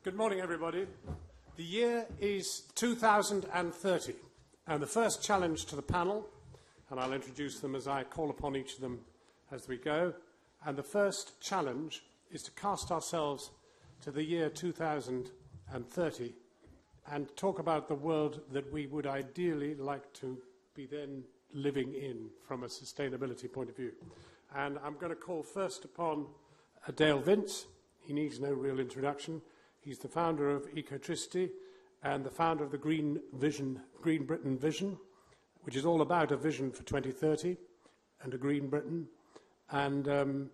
Good morning, everybody. The year is 2030, and the first challenge to the panel, and I'll introduce them as I call upon each of them as we go, and the first challenge is to cast ourselves to the year 2030 and talk about the world that we would ideally like to be then living in from a sustainability point of view. And I'm going to call first upon Dale Vince. He needs no real introduction. He's the founder of Ecotricity and the founder of the Green Britain Vision, which is all about a vision for 2030 and a Green Britain. And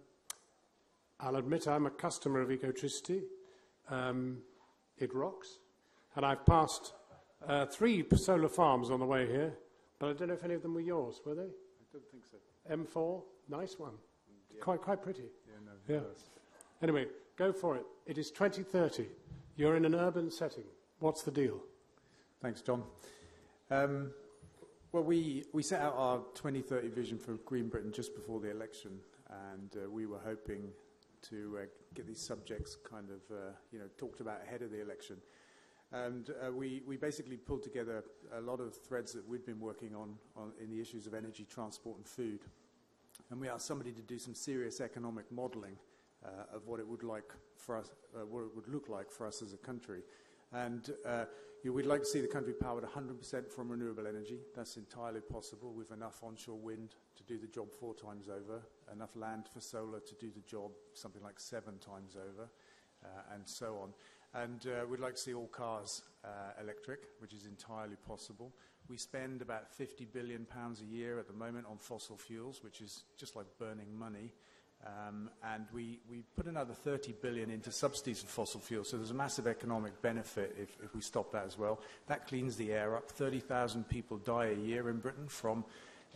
I'll admit I'm a customer of Ecotricity. It rocks. And I've passed 3 solar farms on the way here, but I don't know if any of them were yours, were they? I don't think so. M4, nice one. Yeah. Quite pretty. Yeah, no, yeah. Anyway, go for it. It is 2030. You're in an urban setting. What's the deal? Thanks, John. Well, we set out our 2030 vision for Green Britain just before the election, and we were hoping to get these subjects kind of talked about ahead of the election. And we basically pulled together a lot of threads that we'd been working on in the issues of energy, transport and food. And we asked somebody to do some serious economic modelling of what it would like for us, what it would look like for us as a country. And we'd like to see the country powered 100% from renewable energy. That's entirely possible with enough onshore wind to do the job 4 times over, enough land for solar to do the job something like 7 times over, and so on. And we'd like to see all cars electric, which is entirely possible. We spend about £50 billion a year at the moment on fossil fuels, which is just like burning money. And we put another 30 billion into subsidies for fossil fuels, so there's a massive economic benefit if we stop that as well. That cleans the air up. 30,000 people die a year in Britain from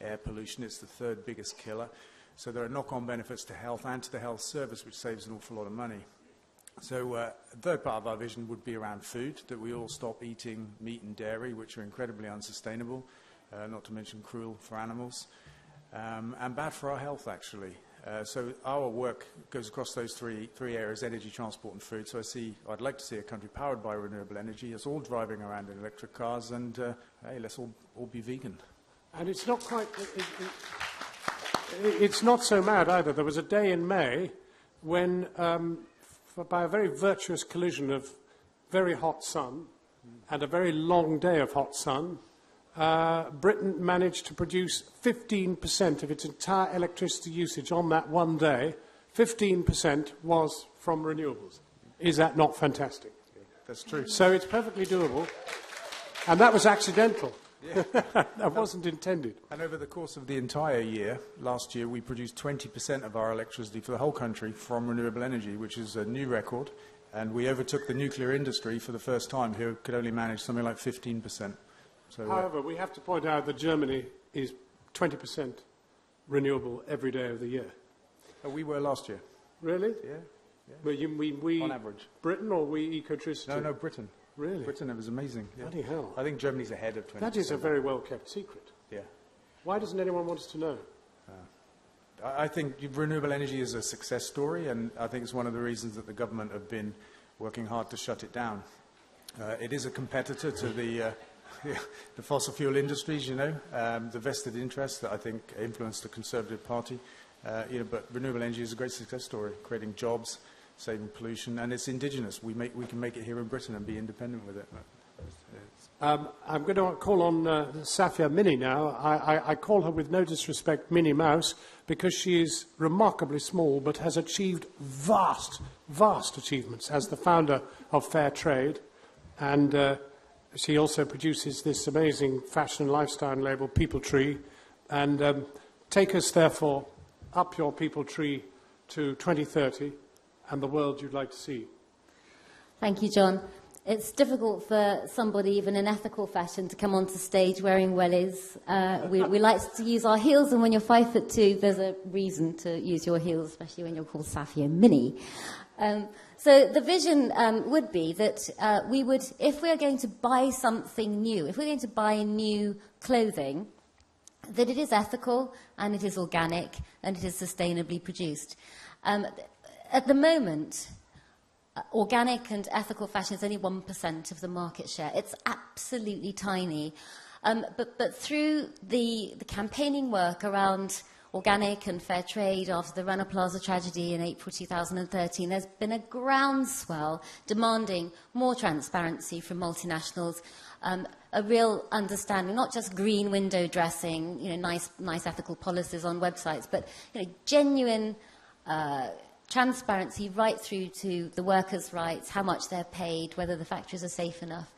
air pollution. It's the 3rd biggest killer. So there are knock-on benefits to health and to the health service, which saves an awful lot of money. So the 3rd part of our vision would be around food, that we all stop eating meat and dairy, which are incredibly unsustainable, not to mention cruel for animals, and bad for our health, actually. So our work goes across those three areas: energy, transport and food. So I'd like to see a country powered by renewable energy, us all driving around in electric cars, and hey, let's all be vegan. And it's not quite, it's not so mad either. There was a day in May when, by a very virtuous collision of very hot sun and a very long day of hot sun, Britain managed to produce 15% of its entire electricity usage on that one day. 15% was from renewables. Is that not fantastic? That's true. So it's perfectly doable. And that was accidental. Yeah. That wasn't intended. And over the course of the entire year, last year, we produced 20% of our electricity for the whole country from renewable energy, which is a new record. And we overtook the nuclear industry for the first time, who could only manage something like 15%. So, however, we have to point out that Germany is 20% renewable every day of the year. We were last year. Really? Yeah. We on average. Britain or we Ecotricity? No, Britain. Really? Britain, it was amazing. Yeah. Bloody hell. I think Germany's ahead of 20%. That is a very well-kept secret. Yeah. Why doesn't anyone want us to know? I think renewable energy is a success story, and I think it's one of the reasons that the government have been working hard to shut it down. It is a competitor to the fossil fuel industries, the vested interests that I think influence the Conservative Party. But renewable energy is a great success story, creating jobs, saving pollution, and it's indigenous. We can make it here in Britain and be independent with it. I'm going to call on Safia Minnie now. I call her, with no disrespect, Minnie Mouse, because she is remarkably small but has achieved vast achievements as the founder of Fair Trade. And she also produces this amazing fashion and lifestyle label, Peopletree. And take us, therefore, up your Peopletree to 2030 and the world you'd like to see. Thank you, John. It's difficult for somebody, even in ethical fashion, to come onto stage wearing wellies. We like to use our heels, and when you're 5'2", there's a reason to use your heels, especially when you're called Safia Minnie. So the vision would be that we would, if we're going to buy something new, if we're going to buy new clothing, that it is ethical and it is organic and it is sustainably produced. At the moment, organic and ethical fashion is only 1% of the market share. It's absolutely tiny. But through the campaigning work around organic and fair trade after the Rana Plaza tragedy in April 2013, there's been a groundswell demanding more transparency from multinationals, a real understanding, not just green window dressing, nice ethical policies on websites, but genuine transparency right through to the workers' rights, how much they're paid, whether the factories are safe enough.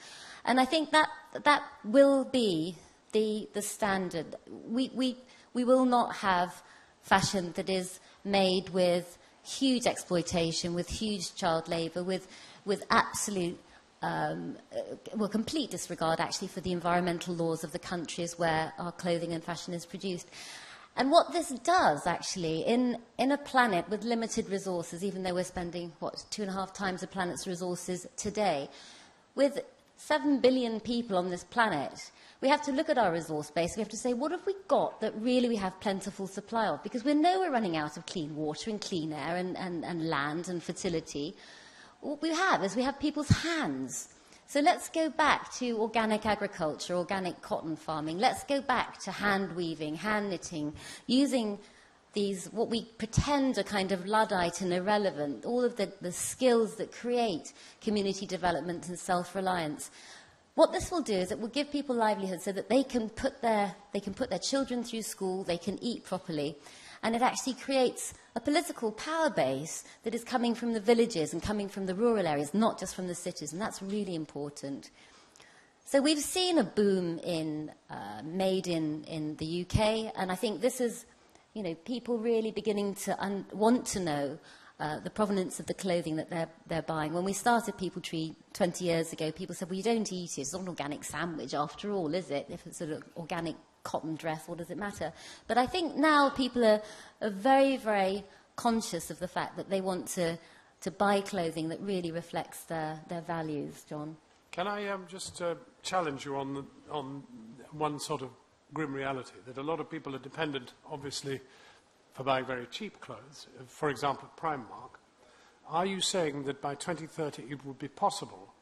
And I think that will be the standard. We will not have fashion that is made with huge exploitation, with huge child labour, with absolute, complete disregard, actually, for the environmental laws of the countries where our clothing and fashion is produced. And what this does, actually, in a planet with limited resources, even though we're spending, 2.5 times the planet's resources today, with 7 billion people on this planet, we have to look at our resource base. We have to say, what have we got that really we have plentiful supply of? Because we know we're running out of clean water and clean air and land and fertility. What we have is we have people's hands. So let's go back to organic agriculture, organic cotton farming. Let's go back to hand weaving, hand knitting, using these, what we pretend are kind of Luddite and irrelevant, all of the skills that create community development and self-reliance. What this will do is it will give people livelihood so that they can put their children through school, they can eat properly, and it actually creates a political power base that is coming from the villages and coming from the rural areas, not just from the cities, and that's really important. So we've seen a boom in made in the UK, and I think this is, people really beginning to want to know the provenance of the clothing that they're buying. When we started Peopletree 20 years ago, people said, well, you don't eat it. It's not an organic sandwich after all, is it? If it's an organic cotton dress, what does it matter? But I think now people are very, very conscious of the fact that they want to buy clothing that really reflects their values, John. Can I just challenge you on one sort of grim reality, that a lot of people are dependent, obviously, for buying very cheap clothes, for example, at Primark. Are you saying that by 2030 it would be possible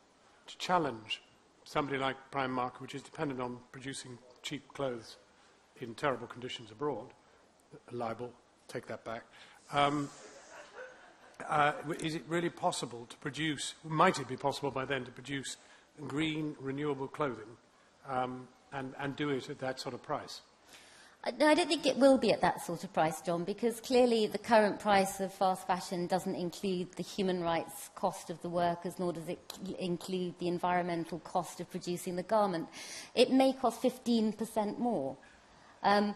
to challenge somebody like Primark, which is dependent on producing cheap clothes in terrible conditions abroad, libel, take that back, is it really possible to produce, might it be possible by then to produce green, renewable clothing and do it at that sort of price? No, I don't think it will be at that sort of price, John, because clearly the current price of fast fashion doesn't include the human rights cost of the workers, nor does it include the environmental cost of producing the garment. It may cost 15% more. So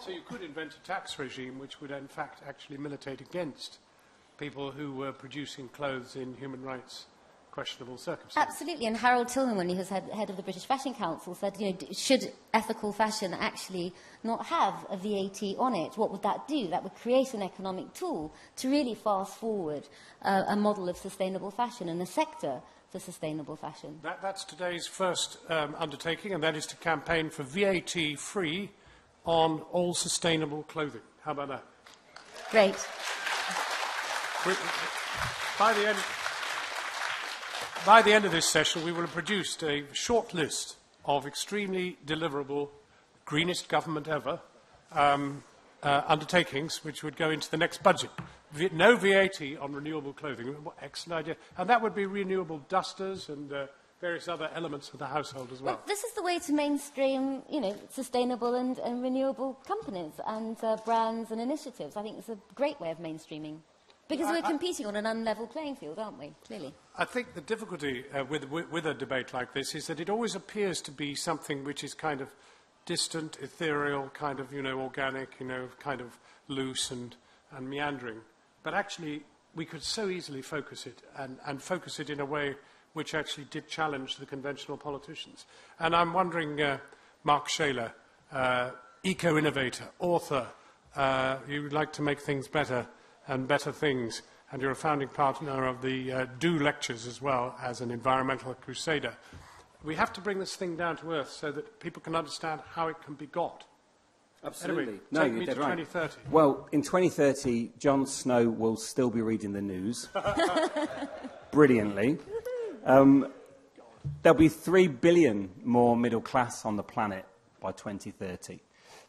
you could invent a tax regime which would, in fact, actually militate against people who were producing clothes in human rights questionable circumstances. Absolutely, and Harold Tillman, when he was head of the British Fashion Council, said, should ethical fashion actually not have a VAT on it? What would that do? That would create an economic tool to really fast forward a model of sustainable fashion and a sector for sustainable fashion. That's today's first undertaking, and that is to campaign for VAT-free on all sustainable clothing. How about that? Great. By the end of this session, we will have produced a short list of extremely deliverable, greenest government ever undertakings which would go into the next budget. No VAT on renewable clothing. What excellent idea. And that would be renewable dusters and various other elements of the household as well. Well, this is the way to mainstream, sustainable and renewable companies and brands and initiatives. I think it's a great way of mainstreaming. Because we're competing on an unlevel playing field, aren't we? Clearly. I think the difficulty with a debate like this is that it always appears to be something which is kind of distant, ethereal, kind of, organic, kind of loose and meandering. But actually, we could so easily focus it and focus it in a way which actually did challenge the conventional politicians. And I'm wondering, Mark Shaler, eco-innovator, author, you would like to make things better and better things, and you're a founding partner of the Do Lectures as well as an environmental crusader. We have to bring this thing down to earth so that people can understand how it can be got. Absolutely. Anyway, No, take you're me dead to right. 2030. Well, in 2030, Jon Snow will still be reading the news brilliantly. There'll be 3 billion more middle class on the planet by 2030.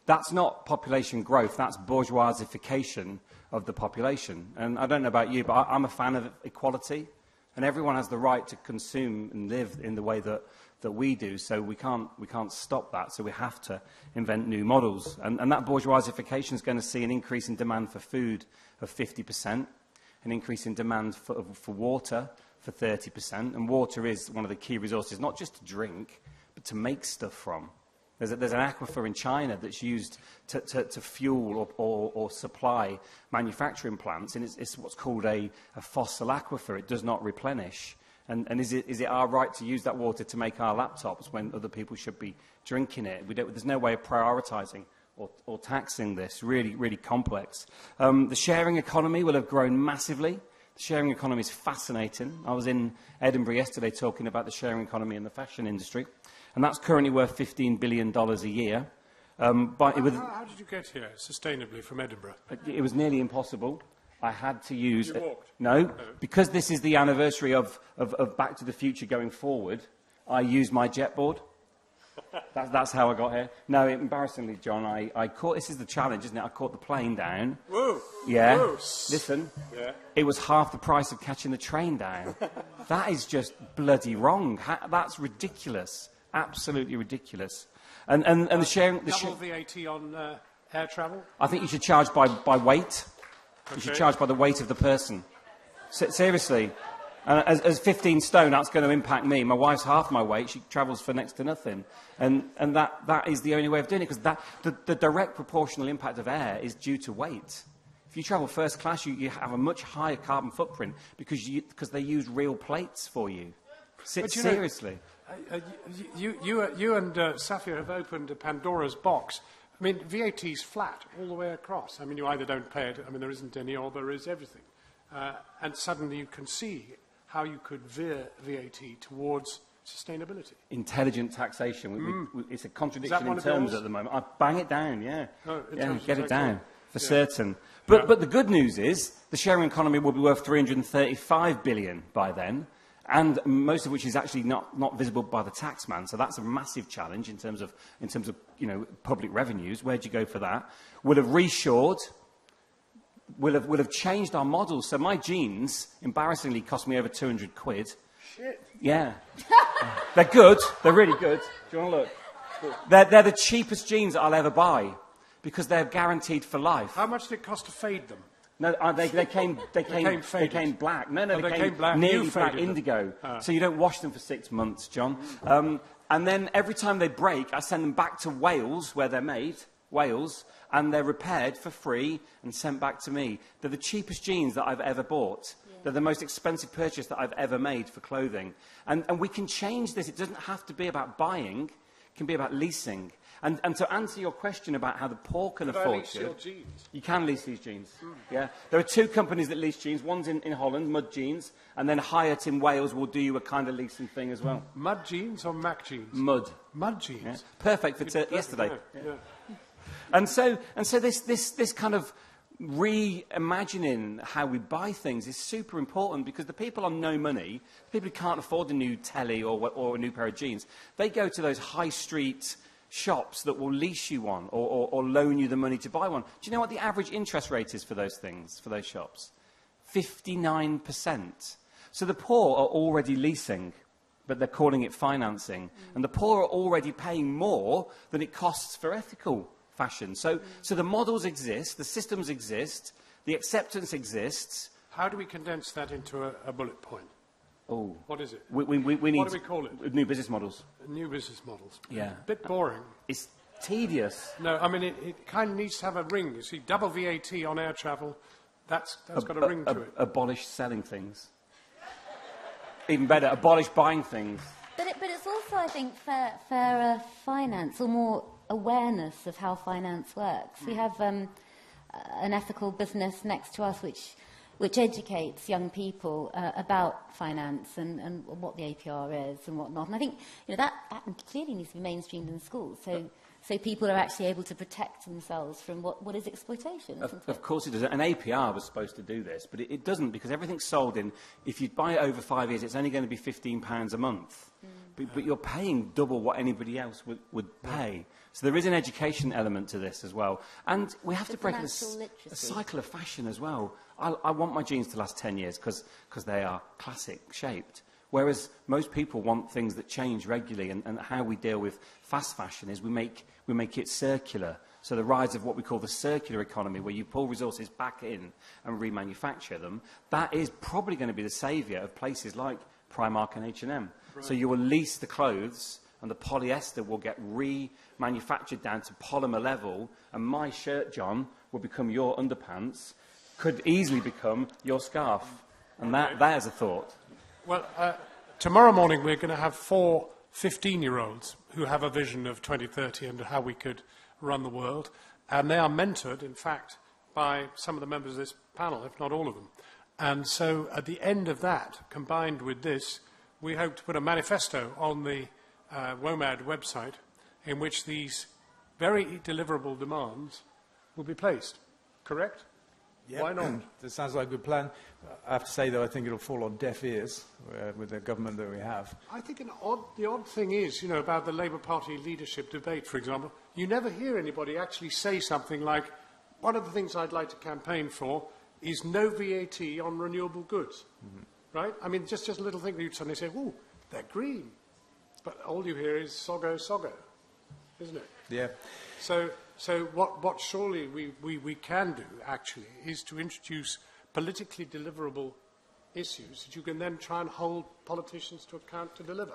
That's not population growth, that's bourgeoisification of the population. And I don't know about you, but I'm a fan of equality, and everyone has the right to consume and live in the way that we do, so we can't stop that, so we have to invent new models. And that bourgeoisification is going to see an increase in demand for food of 50%, an increase in demand for water for 30%, and water is one of the key resources, not just to drink, but to make stuff from. There's an aquifer in China that's used to fuel or supply manufacturing plants, and it's what's called a fossil aquifer. It does not replenish. And is it our right to use that water to make our laptops when other people should be drinking it? There's no way of prioritising or taxing this. Really, really complex. The sharing economy will have grown massively. The sharing economy is fascinating. I was in Edinburgh yesterday talking about the sharing economy in the fashion industry, and that's currently worth $15 billion a year. How did you get here sustainably from Edinburgh? It was nearly impossible. I had to use... You walked? No, because this is the anniversary of Back to the Future going forward, I used my jetboard. That's how I got here. No, embarrassingly, John, I caught... This is the challenge, isn't it? I caught the plane down. Whoa! Yeah. Whoa. Listen, yeah. It was half the price of catching the train down. That is just bloody wrong. That's ridiculous. Absolutely ridiculous. And the sharing... Double VAT on air travel? I think you should charge by weight. Okay. You should charge by the weight of the person. Seriously. As 15 stone, that's going to impact me. My wife's half my weight. She travels for next to nothing. And that is the only way of doing it, because the direct proportional impact of air is due to weight. If you travel first class, you have a much higher carbon footprint because they use real plates for you. Seriously. You and Safia have opened a Pandora's box. I mean, VAT's flat all the way across. I mean, you either don't pay it, I mean, there isn't any, or there is everything. And suddenly you can see how you could veer VAT towards sustainability. Intelligent taxation. It's a contradiction in terms at the moment. I bang it down, yeah. Oh, get it down, for certain. But the good news is the sharing economy will be worth $335 billion by then, and most of which is actually not visible by the taxman. So that's a massive challenge in terms of public revenues. Where do you go for that? We'll have reshored. We'll have changed our models. So my jeans, embarrassingly, cost me over 200 quid. Shit. Yeah. They're good. They're really good. Do you want to look? They're the cheapest jeans that I'll ever buy because they're guaranteed for life. How much did it cost to fade them? No, they came black. No, they they came black. nearly You black faded them. indigo. So you don't wash them for 6 months, John. And then every time they break, I send them back to Wales, where they're made, Wales, and they're repaired for free and sent back to me. They're the cheapest jeans that I've ever bought. Yeah. They're the most expensive purchase that I've ever made for clothing. And we can change this. It doesn't have to be about buying. It can be about leasing. And to answer your question about how the poor can afford lease your jeans? You can lease these jeans. Yeah. There are 2 companies that lease jeans. One's in Holland, Mud Jeans, and then Hyatt in Wales will do you a kind of leasing thing as well. Mud jeans or Mac jeans? Mud. Mud jeans. Yeah. Perfect for yesterday. Yeah. And so this kind of reimagining how we buy things is super important, because the people on no money, people who can't afford a new telly or a new pair of jeans, they go to those high street shops that will lease you one or loan you the money to buy one. Do you know what the average interest rate is for those things, for those shops? 59%. So the poor are already leasing, but they're calling it financing. And the poor are already paying more than it costs for ethical fashion. So the models exist, the systems exist, the acceptance exists. How do we condense that into a bullet point? Oh, what is it? We need. What do we call it? New business models. New business models. Yeah. A bit boring. It's tedious. No, I mean it kind of needs to have a ring. You see, double VAT on air travel. That's got a ring to it. Abolish selling things. Even better, abolish buying things. But it's also, I think, fairer finance, or more awareness of how finance works. We have an ethical business next to us which educates young people about finance and what the APR is and whatnot. And I think that clearly needs to be mainstreamed in schools. So people are actually able to protect themselves from what is exploitation, isn't it? Of course it does. An APR was supposed to do this, but it doesn't, because everything's sold in, if you buy it over 5 years, it's only going to be £15 a month. But you're paying double what anybody else would pay. So there is an education element to this as well. And we have to break a cycle of fashion as well. I want my jeans to last 10 years because they are classic shaped. Whereas most people want things that change regularly, and how we deal with fast fashion is we make it circular. So the rise of what we call the circular economy, where you pull resources back in and remanufacture them, that is probably going to be the saviour of places like Primark and H&M. Right. So you will lease the clothes, and the polyester will get remanufactured down to polymer level, and my shirt, John, will become your underpants, could easily become your scarf. And that is a thought. Well, tomorrow morning we're going to have 4 15-year-olds who have a vision of 2030 and how we could run the world. And they are mentored, in fact, by some of the members of this panel, if not all of them. And so at the end of that, combined with this, we hope to put a manifesto on the WOMAD website in which these very deliverable demands will be placed. Correct? Yep. Why not? That sounds like a good plan. I have to say, though, I think it'll fall on deaf ears with the government that we have. I think the odd thing is, you know, about the Labour Party leadership debate, for example, you never hear anybody actually say something like, one of the things I'd like to campaign for is no VAT on renewable goods, right? I mean, just a little thing that you'd suddenly say, ooh, they're green. But all you hear is sogo, sogo, isn't it? Yeah. So what surely we can do, actually, is to introduce politically deliverable issues that you can then try and hold politicians to account to deliver.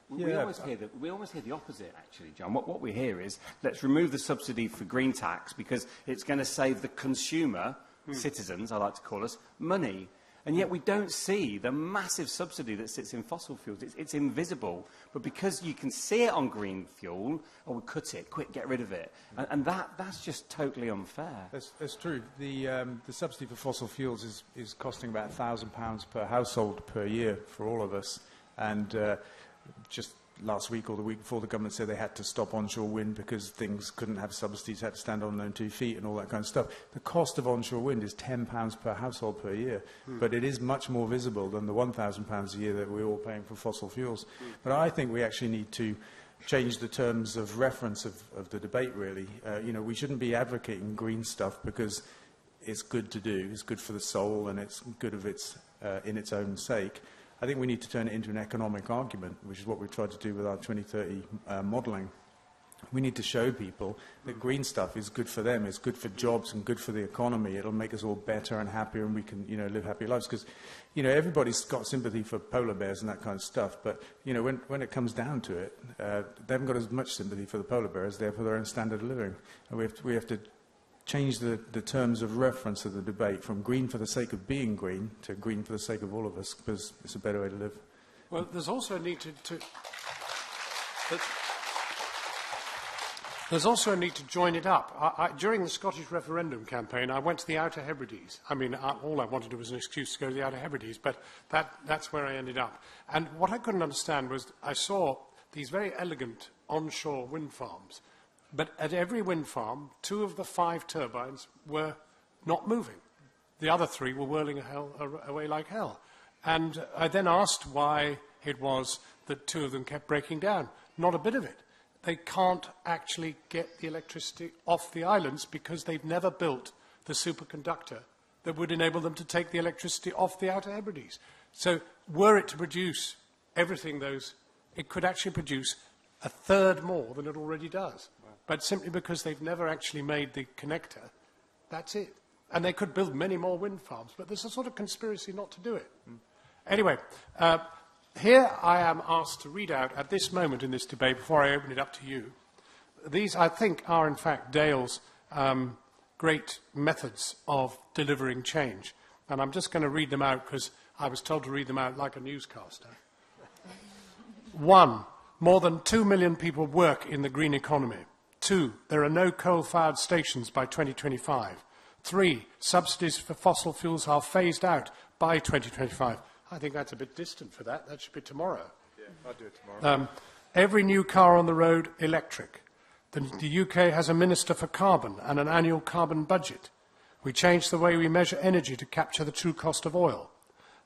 We almost hear the opposite, actually, John. What we hear is, let's remove the subsidy for green tax because it's going to save the consumer, citizens, I like to call us, money. And yet we don't see the massive subsidy that sits in fossil fuels. It's invisible. But because you can see it on green fuel, oh, we cut it, quick, get rid of it. And that's just totally unfair. That's true. The subsidy for fossil fuels is costing about £1,000 per household per year for all of us. And just last week or the week before, the government said they had to stop onshore wind because things couldn't have subsidies, had to stand on their own 2 feet and all that kind of stuff. The cost of onshore wind is £10 per household per year, but it is much more visible than the £1,000 a year that we're all paying for fossil fuels. But I think we actually need to change the terms of reference of the debate, really. You know, we shouldn't be advocating green stuff because it's good to do, it's good for the soul, and it's good of in its own sake. I think we need to turn it into an economic argument, which is what we've tried to do with our 2030 modelling. We need to show people that green stuff is good for them, it's good for jobs and good for the economy. It'll make us all better and happier, and we can, you know, live happy lives. Because, you know, everybody's got sympathy for polar bears and that kind of stuff, but, you know, when it comes down to it, they haven't got as much sympathy for the polar bears. They're for their own standard of living. And we have to change the terms of reference of the debate from green for the sake of being green to green for the sake of all of us, because it's a better way to live. Well, there's also a need there's also a need to join it up. During the Scottish referendum campaign, I went to the Outer Hebrides. I mean, all I wanted was an excuse to go to the Outer Hebrides, but that's where I ended up. And what I couldn't understand was I saw these very elegant onshore wind farms, but at every wind farm, 2 of the 5 turbines were not moving. The other 3 were whirling away like hell. And I then asked why it was that 2 of them kept breaking down. Not a bit of it. They can't actually get the electricity off the islands because they've never built the superconductor that would enable them to take the electricity off the Outer Hebrides. So were it to produce everything it could actually produce 1/3 more than it already does. But simply because they've never actually made the connector, that's it. And they could build many more wind farms, but there's a sort of conspiracy not to do it. Anyway, here I am asked to read out at this moment in this debate, before I open it up to you. These, I think, are in fact Dale's great methods of delivering change. And I'm just going to read them out because I was told to read them out like a newscaster. 1, more than 2 million people work in the green economy. 2, there are no coal-fired stations by 2025. 3, subsidies for fossil fuels are phased out by 2025. I think that's a bit distant for that. That should be tomorrow. Yeah, I'll do it tomorrow. Every new car on the road, electric. The UK has a Minister for Carbon and an annual carbon budget. We changed the way we measure energy to capture the true cost of oil.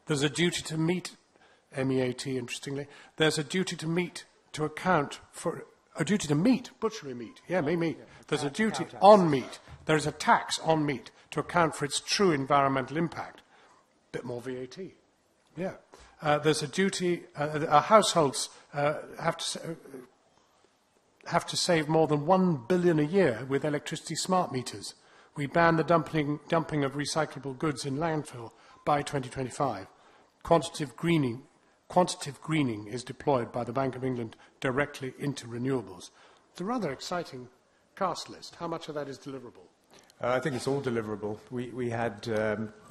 There's a duty to meet, MEAT, interestingly, there's a duty to meet to account for, a duty to meat, butchery meat, meat. There's a duty on meat. There is a tax on meat to account for its true environmental impact. Bit more VAT. Yeah. There's a duty, households have to save more than $1 billion a year with electricity smart meters. We ban the dumping of recyclable goods in landfill by 2025. Quantitative greening is deployed by the Bank of England directly into renewables. It's a rather exciting cast list. How much of that is deliverable? I think it's all deliverable. We had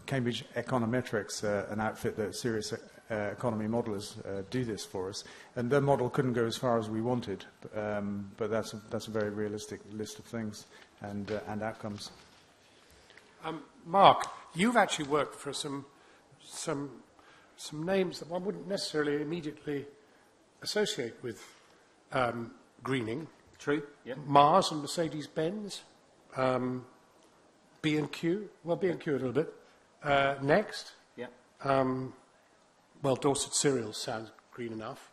Cambridge Econometrics, an outfit that serious economy modelers do this for us, and their model couldn't go as far as we wanted, but that's a very realistic list of things and outcomes. Mark, you've actually worked for some names that one wouldn't necessarily immediately associate with greening. True, yeah. Mars and Mercedes-Benz, B&Q, well, B&Q a little bit. Next, Yeah. Well, Dorset Cereals sounds green enough.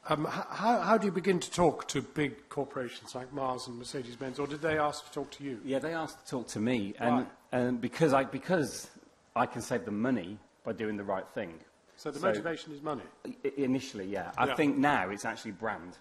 How do you begin to talk to big corporations like Mars and Mercedes-Benz, or did they ask to talk to you? Yeah, they asked to talk to me, Why? and because I can save them money by doing the right thing. So the motivation is money? Initially, yeah. I think now it's actually brand.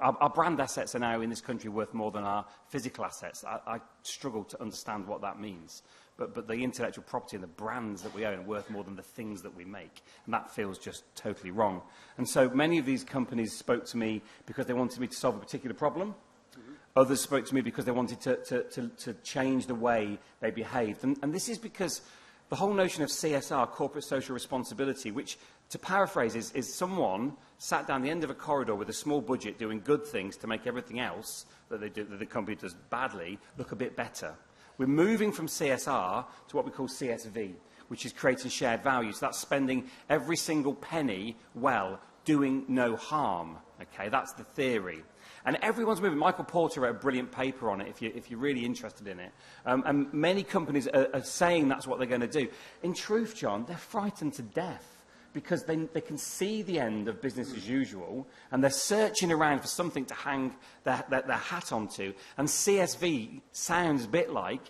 Our brand assets are now in this country worth more than our physical assets. I struggle to understand what that means. But the intellectual property and the brands that we own are worth more than the things that we make. And that feels just totally wrong. And so many of these companies spoke to me because they wanted me to solve a particular problem. Mm-hmm. Others spoke to me because they wanted to change the way they behaved. And this is because the whole notion of CSR, corporate social responsibility, which, to paraphrase, is someone sat down the end of a corridor with a small budget doing good things to make everything else that the company does badly look a bit better. We're moving from CSR to what we call CSV, which is creating shared value. So that's spending every single penny well, doing no harm. Okay, that's the theory. And everyone's moving. Michael Porter wrote a brilliant paper on it, if you're really interested in it. And many companies are saying that's what they're going to do. In truth, John, they're frightened to death because they can see the end of business as usual, and they're searching around for something to hang their hat onto. And CSV sounds a bit like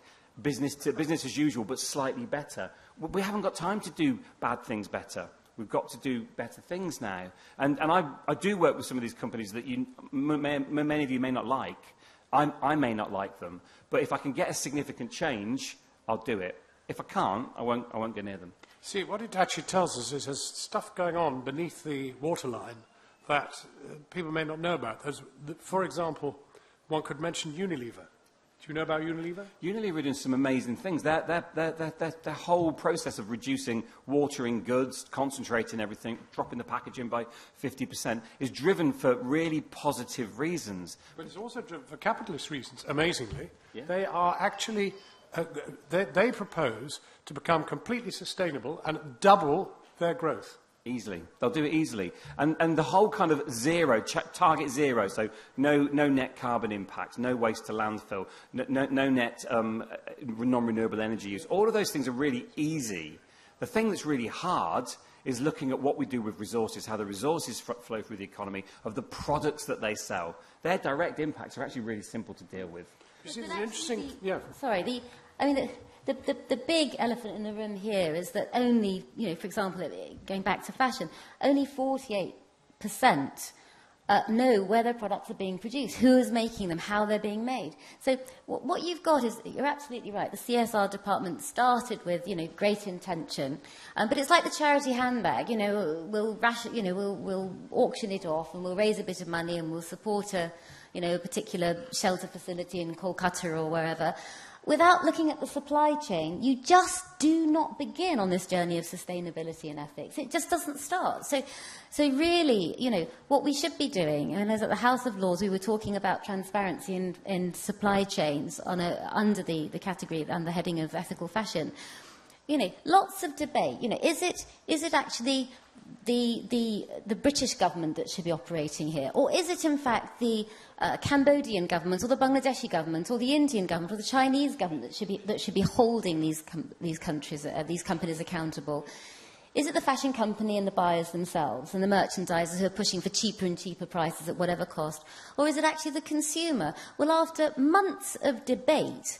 business as usual, but slightly better. We haven't got time to do bad things better. We've got to do better things now. And I do work with some of these companies that many of you may not like. I may not like them. But if I can get a significant change, I'll do it. If I can't, I won't go near them. See, what it actually tells us is there's stuff going on beneath the waterline that people may not know about. For example, one could mention Unilever. Do you know about Unilever? Unilever are doing some amazing things. Their whole process of reducing watering goods, concentrating everything, dropping the packaging by 50% is driven for really positive reasons. But it's also driven for capitalist reasons, amazingly. Yeah. They are actually, they propose to become completely sustainable and double their growth. Easily. They'll do it easily. And the whole kind of target zero, so no net carbon impact, no waste to landfill, no net non-renewable energy use. All of those things are really easy. The thing that's really hard is looking at what we do with resources, how the resources flow through the economy, of the products that they sell. Their direct impacts are actually really simple to deal with. You see, there's an interesting... Yeah. Sorry, the big elephant in the room here is that only, for example, going back to fashion, only 48% know where their products are being produced, who is making them, how they're being made. So what you've got is, you're absolutely right, the CSR department started with, great intention, but it's like the charity handbag, we'll auction it off and we'll raise a bit of money and we'll support a particular shelter facility in Kolkata or wherever. Without looking at the supply chain, you just do not begin on this journey of sustainability and ethics. It just doesn't start. So really, what we should be doing, and as at the House of Lords, we were talking about transparency in supply chains under the category and the heading of ethical fashion. lots of debate. Is it actually the British government that should be operating here? Or is it, in fact, the Cambodian government or the Bangladeshi government or the Indian government or the Chinese government that should be holding these companies accountable? Is it the fashion company and the buyers themselves and the merchandisers who are pushing for cheaper and cheaper prices at whatever cost? Or is it actually the consumer? Well, after months of debate,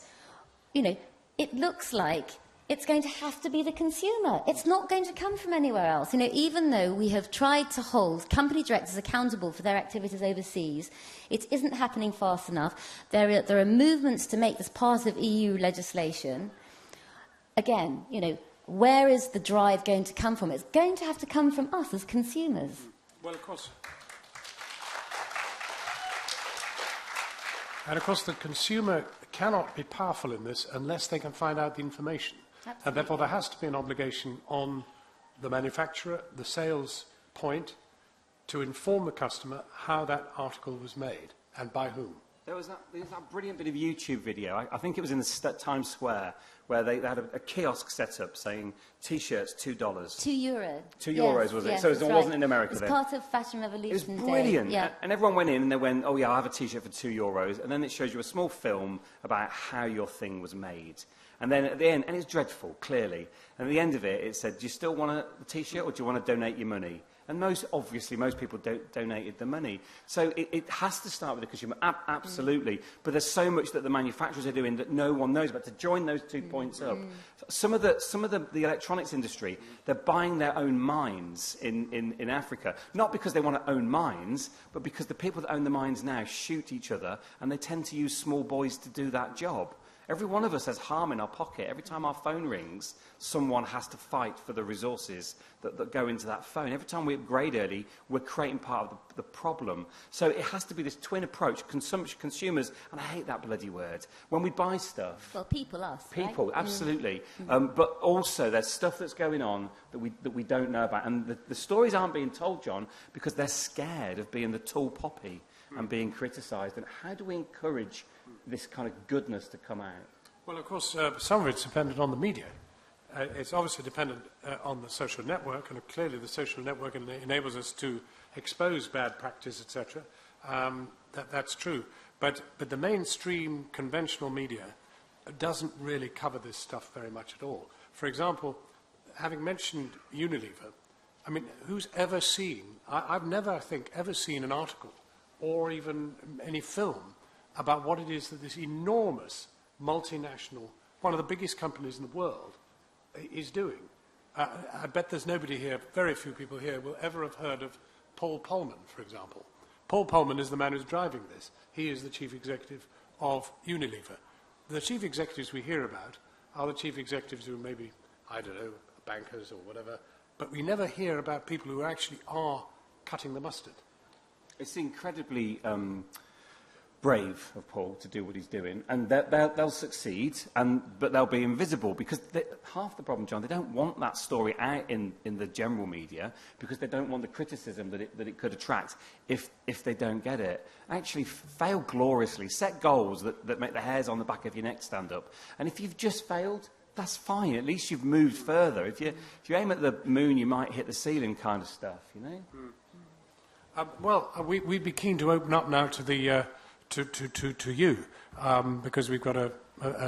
it looks like it's going to have to be the consumer. It's not going to come from anywhere else. Even though we have tried to hold company directors accountable for their activities overseas, it isn't happening fast enough. There are movements to make this part of EU legislation. Again, where is the drive going to come from? It's going to have to come from us as consumers. Well, of course. And of course, the consumer cannot be powerful in this unless they can find out the information. Absolutely. And therefore, there has to be an obligation on the manufacturer, the sales point, to inform the customer how that article was made and by whom. There was that brilliant bit of YouTube video, I think it was in the Times Square, where they had a kiosk set up saying T-shirts, $2. €2. €2, was it? Yes, so it right. wasn't in America then? then? It was part of Fashion Revolution It was brilliant. Day. Yeah. And everyone went in and they went, oh yeah, I'll have a T-shirt for €2. And then it shows you a small film about how your thing was made. And then at the end, and it's dreadful, clearly, and at the end of it, it said, do you still want a T-shirt or do you want to donate your money? And most people donated the money. So it has to start with the consumer, absolutely. But there's so much that the manufacturers are doing that no one knows about. To join those 2 points up, some of the electronics industry, they're buying their own mines in Africa, not because they want to own mines, but because the people that own the mines now shoot each other, and they tend to use small boys to do that job. Every one of us has harm in our pocket. Every time our phone rings, someone has to fight for the resources that go into that phone. Every time we upgrade early, we're creating part of the problem. So it has to be this twin approach, consumers, and I hate that bloody word. When we buy stuff... Well, people, us, People, right? absolutely. But also there's stuff that's going on that we don't know about. And the stories aren't being told, John, because they're scared of being the tall poppy and being criticised. And how do we encourage this kind of goodness to come out? Well, of course, some of it's dependent on the media. It's obviously dependent on the social network, and clearly the social network enables us to expose bad practice, etc. That's true. But the mainstream conventional media doesn't really cover this stuff very much at all. For example, having mentioned Unilever, I mean, who's ever seen, I've never, I think, ever seen an article or even any film about what it is that this enormous multinational, one of the biggest companies in the world, is doing. I bet there's nobody here, very few people here, will ever have heard of Paul Polman, for example. Paul Polman is the man who's driving this. He is the chief executive of Unilever. The chief executives we hear about are the chief executives who maybe, I don't know, bankers or whatever, but we never hear about people who actually are cutting the mustard. It's incredibly brave of Paul to do what he's doing, and they'll succeed, but they'll be invisible because half the problem, John, they don't want that story out in the general media because they don't want the criticism that it could attract if they don't get it. Actually, fail gloriously, set goals that make the hairs on the back of your neck stand up, and if you've just failed, that's fine. At least you've moved further. If you aim at the moon, you might hit the ceiling kind of stuff, you know? We'd be keen to open up now to the to you because we've got a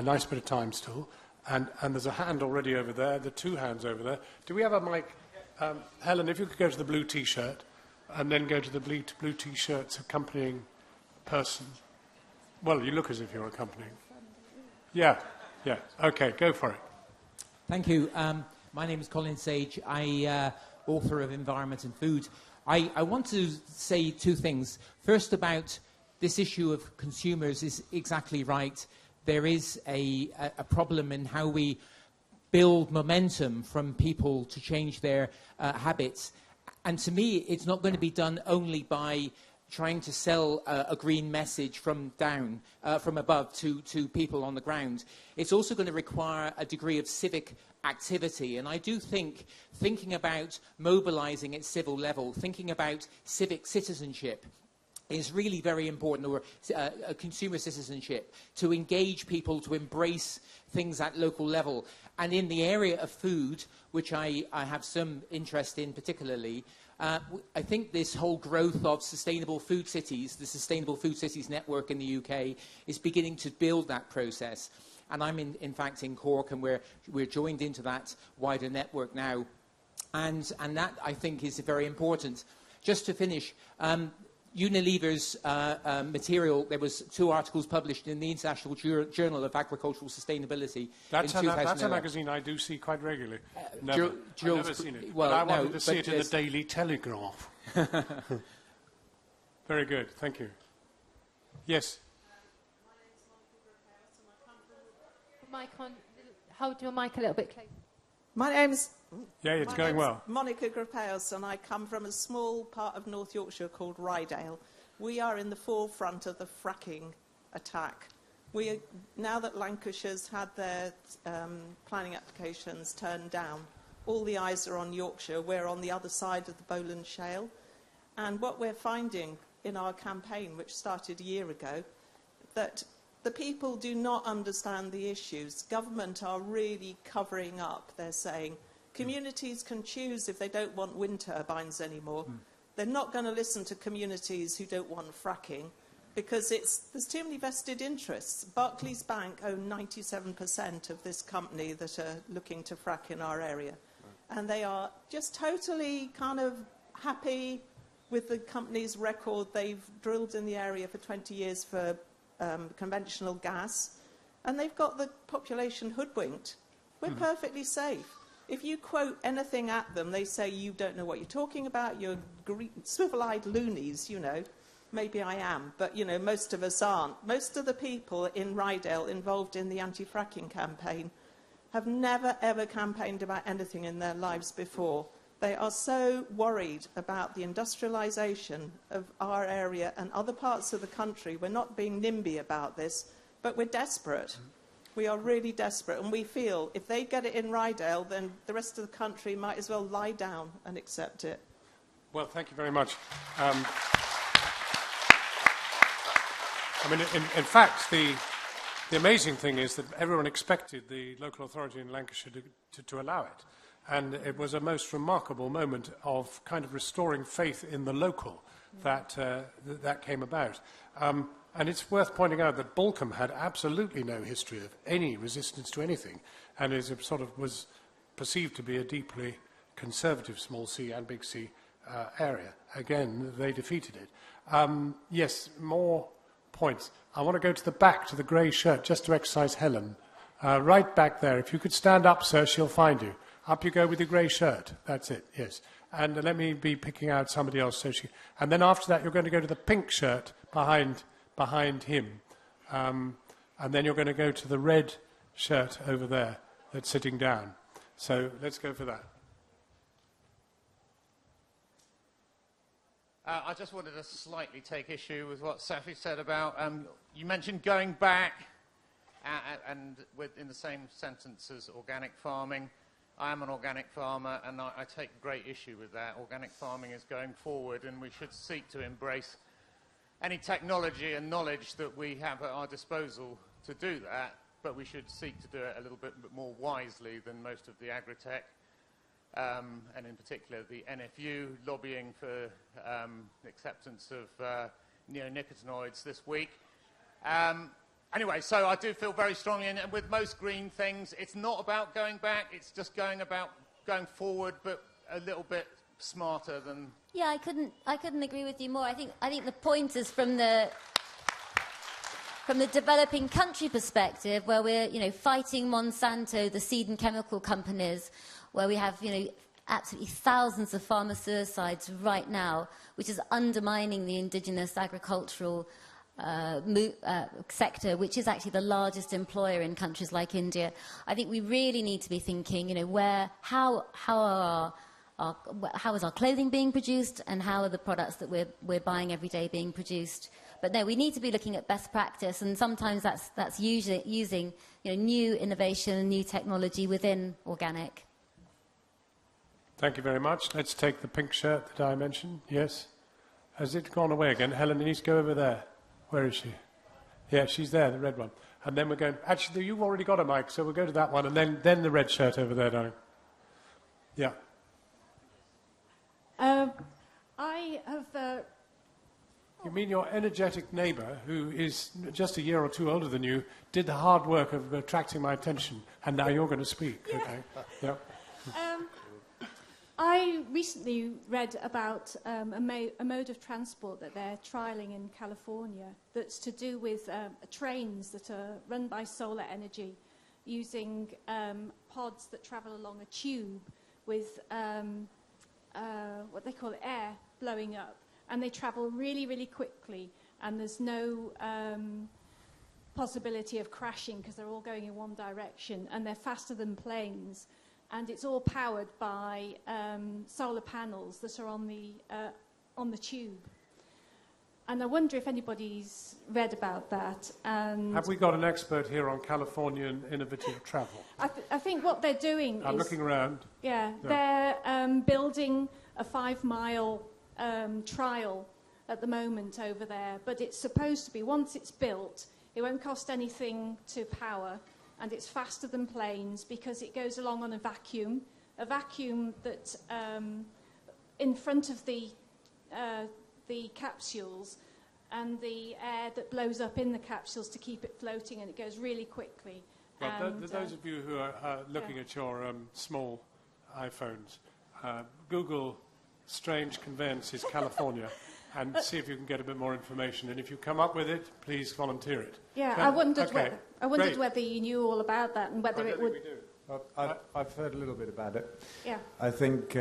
nice bit of time still, and there's a hand already over there. There are two hands over there. Do we have a mic? Helen, if you could go to the blue T-shirt, and then go to the blue T-shirt's accompanying person. Well, you look as if you're accompanying. Yeah. Okay, go for it. Thank you. My name is Colin Sage. I author of Environment and Food. I want to say two things. First, about this issue of consumers is exactly right. There is a problem in how we build momentum from people to change their habits. And to me, it's not going to be done only by trying to sell a green message from above to people on the ground. It's also going to require a degree of civic activity. And I do think thinking about mobilizing at civil level, thinking about civic citizenship, is really very important, or a consumer citizenship, to engage people, to embrace things at local level. And in the area of food, which I have some interest in particularly, I think this whole growth of sustainable food cities, the Sustainable Food Cities Network in the UK, is beginning to build that process. And I'm in fact in Cork, and we're joined into that wider network now. And that, I think, is very important. Just to finish, Unilever's material, there was 2 articles published in the International Journal of Agricultural Sustainability in 2011. That's a magazine I do see quite regularly. I've never seen it. Well, but I wanted to see it in the Daily Telegraph. Very good, thank you. Yes? Hold your mic a little bit closer. My name's It's going well. Monica Grapeus, and I come from a small part of North Yorkshire called Rydale. We are in the forefront of the fracking attack. Now that Lancashire's had their planning applications turned down, all the eyes are on Yorkshire. We're on the other side of the Bowland Shale. And what we're finding in our campaign, which started a year ago, that the people do not understand the issues. Government are really covering up. They're saying communities can choose if they don't want wind turbines anymore. They're not going to listen to communities who don't want fracking because there's too many vested interests. Barclays Bank own 97% of this company that are looking to frack in our area. And they are just totally kind of happy with the company's record. They've drilled in the area for 20 years for conventional gas, and they've got the population hoodwinked. We're perfectly safe. If you quote anything at them, they say, you don't know what you're talking about, you're swivel-eyed loonies, you know. Maybe I am, but, you know, most of us aren't. Most of the people in Rydale involved in the anti-fracking campaign have never, ever campaigned about anything in their lives before. They are so worried about the industrialisation of our area and other parts of the country. We're not being NIMBY about this, but we're desperate. We are really desperate, and we feel if they get it in Rydale, then the rest of the country might as well lie down and accept it. Well, thank you very much. I mean, in fact, the amazing thing is that everyone expected the local authority in Lancashire to allow it. And it was a most remarkable moment of kind of restoring faith in the local that came about. And it's worth pointing out that Balcombe had absolutely no history of any resistance to anything, and is sort of was perceived to be a deeply conservative small C and big C area. Again, they defeated it. Yes, more points. I want to go to the back, to the grey shirt, just to exercise Helen. Right back there. If you could stand up, sir, she'll find you. Up you go with the grey shirt. That's it, yes. And let me be picking out somebody else. And then after that, you're going to go to the pink shirt behind him. And then you're going to go to the red shirt over there that's sitting down. So let's go for that. I just wanted to slightly take issue with what Safia said about, you mentioned going back and in the same sentence as organic farming. I am an organic farmer, and I take great issue with that. Organic farming is going forward, and we should seek to embrace any technology and knowledge that we have at our disposal to do that, but we should seek to do it a little bit more wisely than most of the agri-tech, and in particular the NFU lobbying for acceptance of neonicotinoids this week. Anyway, so I do feel very strongly, and with most green things, it's not about going back, it's just going forward, but a little bit smarter than... Yeah, I couldn't agree with you more. I think the point is from the developing country perspective, where we're, fighting Monsanto, the seed and chemical companies, where we have, absolutely thousands of farmer suicides right now, which is undermining the indigenous agricultural sector, which is actually the largest employer in countries like India. I think we really need to be thinking, how is our clothing being produced, and how are the products that we're buying every day being produced? But no, we need to be looking at best practice, and sometimes that's usually using new innovation and new technology within organic. Thank you very much. Let's take the pink shirt that I mentioned. Yes. Has it gone away again? Helen, you need to go over there. Where is she? Yeah, she's there, the red one. And then we're going, actually, you've already got a mic, so we'll go to that one, and then the red shirt over there, darling. Yeah. I have... You mean your energetic neighbour, who is just a year or two older than you, did the hard work of attracting my attention, and now you're going to speak, yeah. okay? Yeah. I recently read about a mode of transport that they're trialling in California that's to do with trains that are run by solar energy using pods that travel along a tube with what they call air blowing up. And they travel really, really quickly, and there's no possibility of crashing because they're all going in one direction, and they're faster than planes. And it's all powered by solar panels that are on the tube. And I wonder if anybody's read about that. And have we got an expert here on Californian innovative travel? I think what they're doing I'm looking around. Yeah, they're building a 5-mile trial at the moment over there. But it's supposed to be, once it's built, it won't cost anything to power. And it's faster than planes because it goes along on a vacuum that in front of the capsules, and the air that blows up in the capsules to keep it floating, and it goes really quickly. Well, those of you who are looking at your small iPhones, Google Strange Conveyances California and see if you can get a bit more information. And if you come up with it, please volunteer it. Yeah, Okay. I wondered whether you knew all about that and whether it would... We do. Well, I've heard a little bit about it. Yeah. I think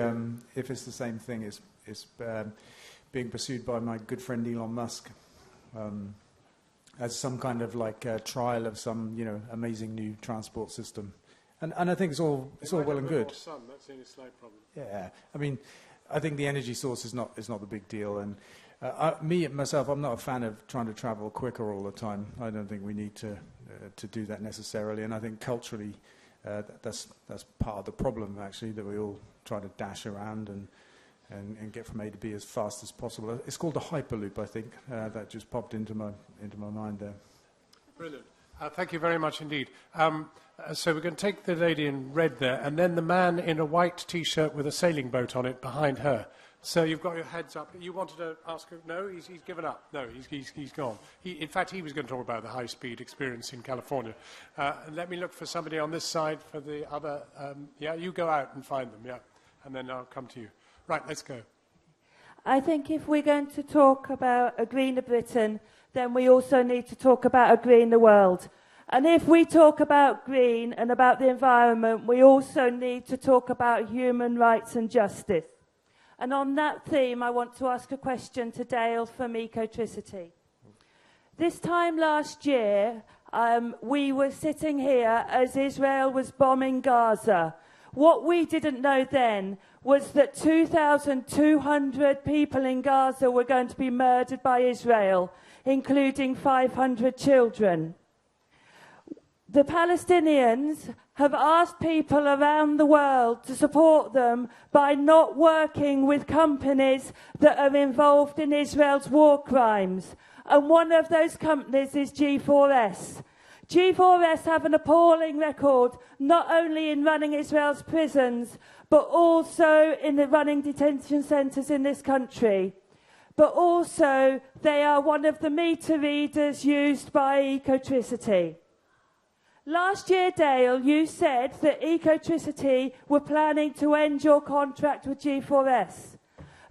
if it's the same thing, it's being pursued by my good friend Elon Musk as some kind of trial of some amazing new transport system. And I think it's all well and good. Sun, that's the only slight problem. Yeah, I mean, I think the energy source is not the big deal. And myself, I'm not a fan of trying to travel quicker all the time. I don't think we need to do that necessarily. And I think culturally, that's part of the problem actually, that we all try to dash around and get from A to B as fast as possible. It's called the Hyperloop, I think. That just popped into my mind there. Brilliant. Thank you very much indeed. So we're going to take the lady in red there, and then the man in a white T-shirt with a sailing boat on it behind her. So you've got your heads up. You wanted to ask her? No, he's given up. No, he's gone. In fact, he was going to talk about the high-speed experience in California. Let me look for somebody on this side for the other. Yeah, you go out and find them, yeah, and then I'll come to you. Right, let's go. I think if we're going to talk about a greener Britain, then we also need to talk about a greener world. And if we talk about green and about the environment, we also need to talk about human rights and justice. And on that theme, I want to ask a question to Dale from Ecotricity. This time last year, we were sitting here as Israel was bombing Gaza. What we didn't know then was that 2,200 people in Gaza were going to be murdered by Israel, including 500 children. The Palestinians have asked people around the world to support them by not working with companies that are involved in Israel's war crimes. And one of those companies is G4S. G4S have an appalling record, not only in running Israel's prisons, but also in the running detention centres in this country. But also, they are one of the meter readers used by Ecotricity. Last year, Dale, you said that Ecotricity were planning to end your contract with G4S.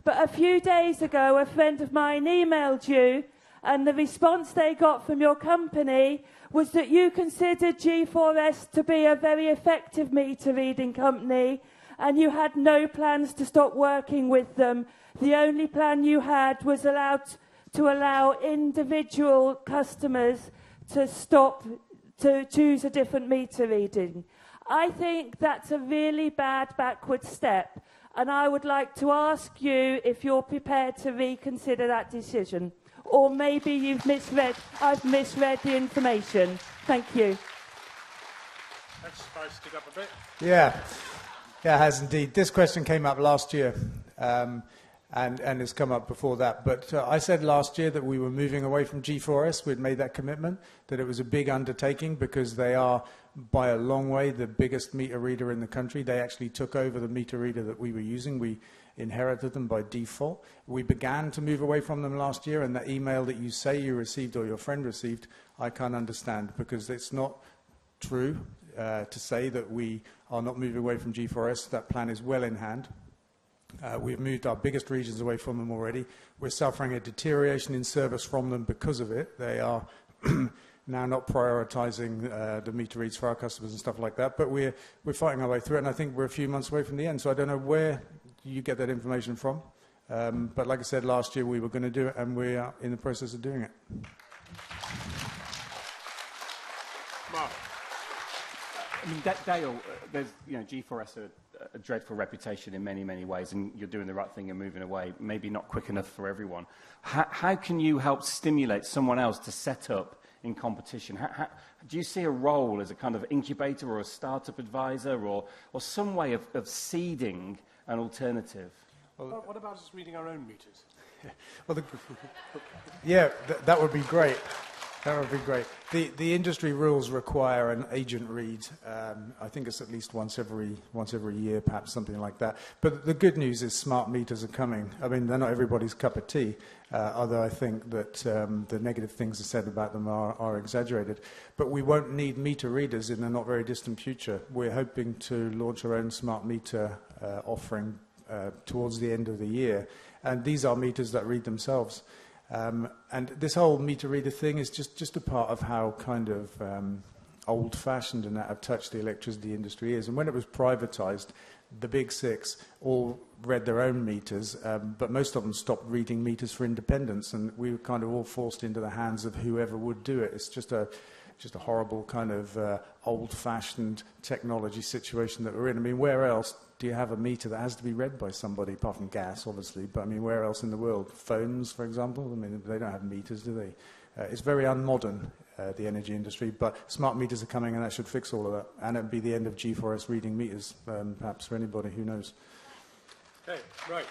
But a few days ago, a friend of mine emailed you, and the response they got from your company was that you considered G4S to be a very effective meter reading company, and you had no plans to stop working with them. The only plan you had was to allow individual customers to choose a different meter reading. I think that's a really bad backward step, and I would like to ask you if you're prepared to reconsider that decision. Or maybe I've misread the information. Thank you. That's spiced it up a bit. Yeah, it has indeed. This question came up last year. and it's come up before that. But I said last year that we were moving away from G4S. We'd made that commitment, that it was a big undertaking because they are, by a long way, the biggest meter reader in the country. They actually took over the meter reader that we were using. We inherited them by default. We began to move away from them last year, and that email that you say you received or your friend received, I can't understand, because it's not true to say that we are not moving away from G4S. That plan is well in hand. We've moved our biggest regions away from them already. We're suffering a deterioration in service from them because of it. They are now not prioritising the meter reads for our customers and stuff like that. But we're fighting our way through it, and I think we're a few months away from the end. So I don't know where you get that information from. But like I said, last year we were going to do it, and we are in the process of doing it. Mark. I mean, Dale, there's, G4S a dreadful reputation in many, many ways, and you're doing the right thing and moving away, maybe not quick enough for everyone. How can you help stimulate someone else to set up in competition? Do you see a role as a kind of incubator or a startup advisor or some way of seeding an alternative? Well, what about us reading our own meters? Well, yeah, that would be great. That would be great. The industry rules require an agent read. I think it's at least once every year, perhaps something like that. But the good news is smart meters are coming. I mean, they're not everybody's cup of tea, although I think that the negative things said about them are exaggerated. But we won't need meter readers in the not very distant future. We're hoping to launch our own smart meter offering towards the end of the year. And these are meters that read themselves. And this whole meter reader thing is just a part of how kind of old-fashioned and out of touch the electricity industry is. And when it was privatized, the big six all read their own meters, but most of them stopped reading meters for independence, and we were kind of all forced into the hands of whoever would do it. It's just a horrible kind of old-fashioned technology situation that we're in. I mean, where else do you have a meter that has to be read by somebody, apart from gas, obviously? But I mean, where else in the world? Phones, for example? I mean, they don't have meters, do they? It's very unmodern, the energy industry, but smart meters are coming, and that should fix all of that. And it'll be the end of G4S reading meters, perhaps, for anybody who knows. Okay, right.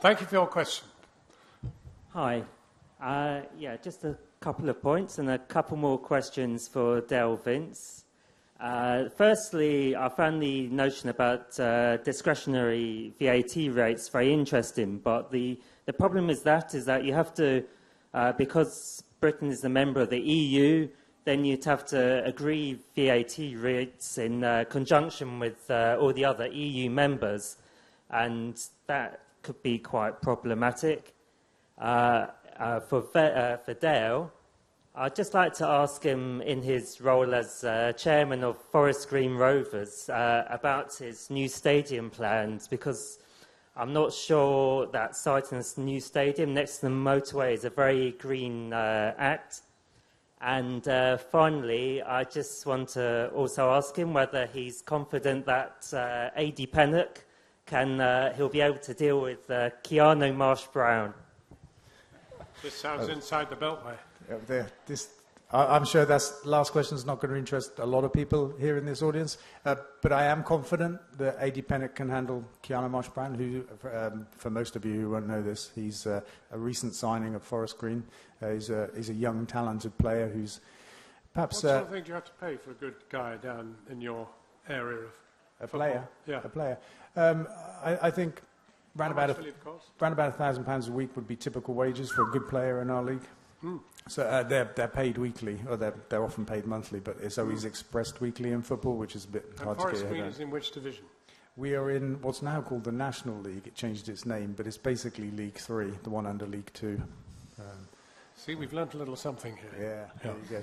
Thank you for your question. Hi. Yeah, just a couple of points and a couple more questions for Dale Vince. Firstly, I found the notion about discretionary VAT rates very interesting, but the problem is that you have to, because Britain is a member of the EU, then you'd have to agree VAT rates in conjunction with all the other EU members, and that could be quite problematic. For Dale, I'd just like to ask him, in his role as chairman of Forest Green Rovers, about his new stadium plans, because I'm not sure that siting this new stadium next to the motorway is a very green act. And finally, I just want to also ask him whether he's confident that A.D. Pennock he'll be able to deal with Keanu Marsh-Brown. This sounds inside the Beltway. I'm sure that last question is not going to interest a lot of people here in this audience, but I am confident that A.D. Pennock can handle Keanu Marsh-Brown, who, for most of you who won't know this, he's a recent signing of Forest Green. He's a young, talented player who's perhaps... What sort of thing do you have to pay for a good guy down in your area of a player? Yeah. A player. I think round about £1,000 a week would be typical wages for a good player in our league. So they're paid weekly, or they're often paid monthly, but it's always expressed weekly in football, which is a bit hard to get your head around. Forest Green is in which division? We are in what's now called the National League. It changed its name, but it's basically League 3, the one under League 2. See, we've learnt a little something here. Yeah, there you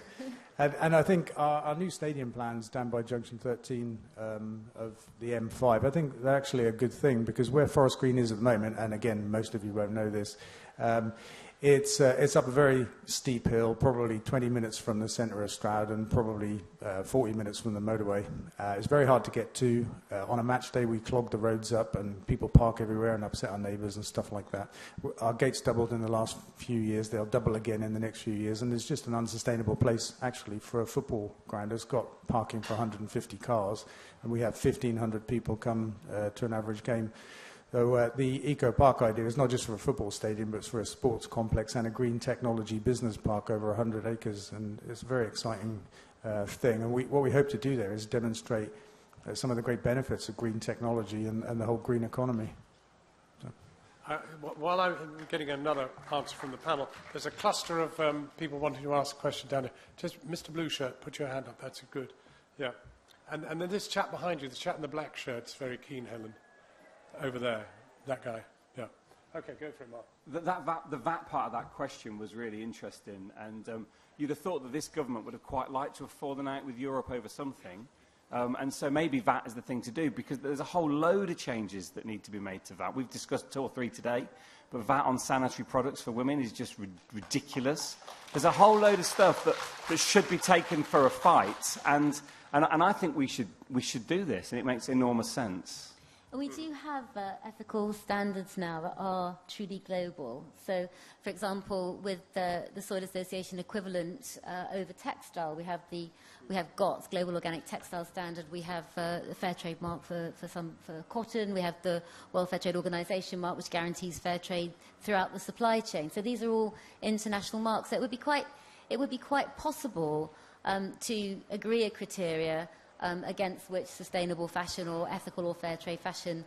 go. And I think our new stadium plans down by Junction 13 of the M5, I think they're actually a good thing, because where Forest Green is at the moment, and again, most of you won't know this, it's up a very steep hill, probably 20 minutes from the centre of Stroud and probably 40 minutes from the motorway. It's very hard to get to. On a match day, we clog the roads up and people park everywhere and upset our neighbours and stuff like that. Our gates doubled in the last few years. They'll double again in the next few years. And it's just an unsustainable place, actually, for a football ground. It's got parking for 150 cars, and we have 1,500 people come to an average game. So the Eco Park idea is not just for a football stadium, but it's for a sports complex and a green technology business park over 100 acres, and it's a very exciting thing. And what we hope to do there is demonstrate some of the great benefits of green technology and the whole green economy. So. While I'm getting another answer from the panel, there's a cluster of people wanting to ask a question down there. Just Mr. Blue Shirt, put your hand up. That's good. Yeah. And then this chap behind you, the chap in the black shirt's very keen, Helen. Over there, that guy. Yeah. Okay, go for it, Mark. The VAT part of that question was really interesting, and you'd have thought that this government would have quite liked to have fallen out with Europe over something. And so maybe VAT is the thing to do, because there's a whole load of changes that need to be made to VAT. We've discussed 2 or 3 today, but VAT on sanitary products for women is just ridiculous. There's a whole load of stuff that should be taken for a fight, and I think we should do this, and it makes enormous sense. We do have ethical standards now that are truly global. So, for example, with the Soil Association equivalent over textile, we have GOTS, Global Organic Textile Standard. We have the Fair Trade mark for cotton. We have the World Fair Trade Organization mark, which guarantees fair trade throughout the supply chain. So these are all international marks. So it would be quite possible to agree a criteria against which sustainable fashion or ethical or fair trade fashion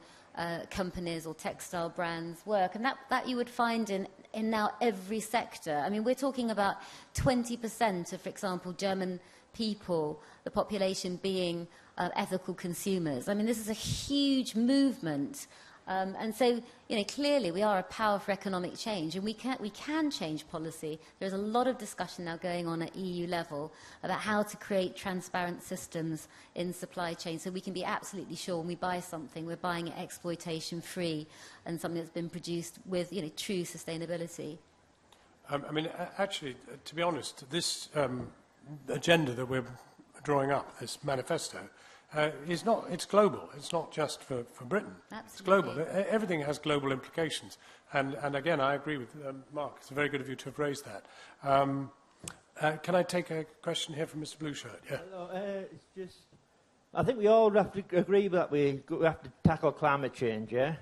companies or textile brands work. And that you would find in now every sector. I mean, we're talking about 20% of, for example, German people, the population being ethical consumers. I mean, this is a huge movement. And so, clearly we are a power for economic change, and we can change policy. There's a lot of discussion now going on at EU level about how to create transparent systems in supply chain, so we can be absolutely sure when we buy something, we're buying it exploitation-free and something that's been produced with, true sustainability. I mean, actually, to be honest, this agenda that we're drawing up, this manifesto, it's global. It's not just for Britain. Absolutely. It's global. Everything has global implications. And again, I agree with Mark. It's very good of you to have raised that. Can I take a question here from Mr. Blue Shirt? Yeah. Hello, it's just, I think we all have to agree that we have to tackle climate change, yeah?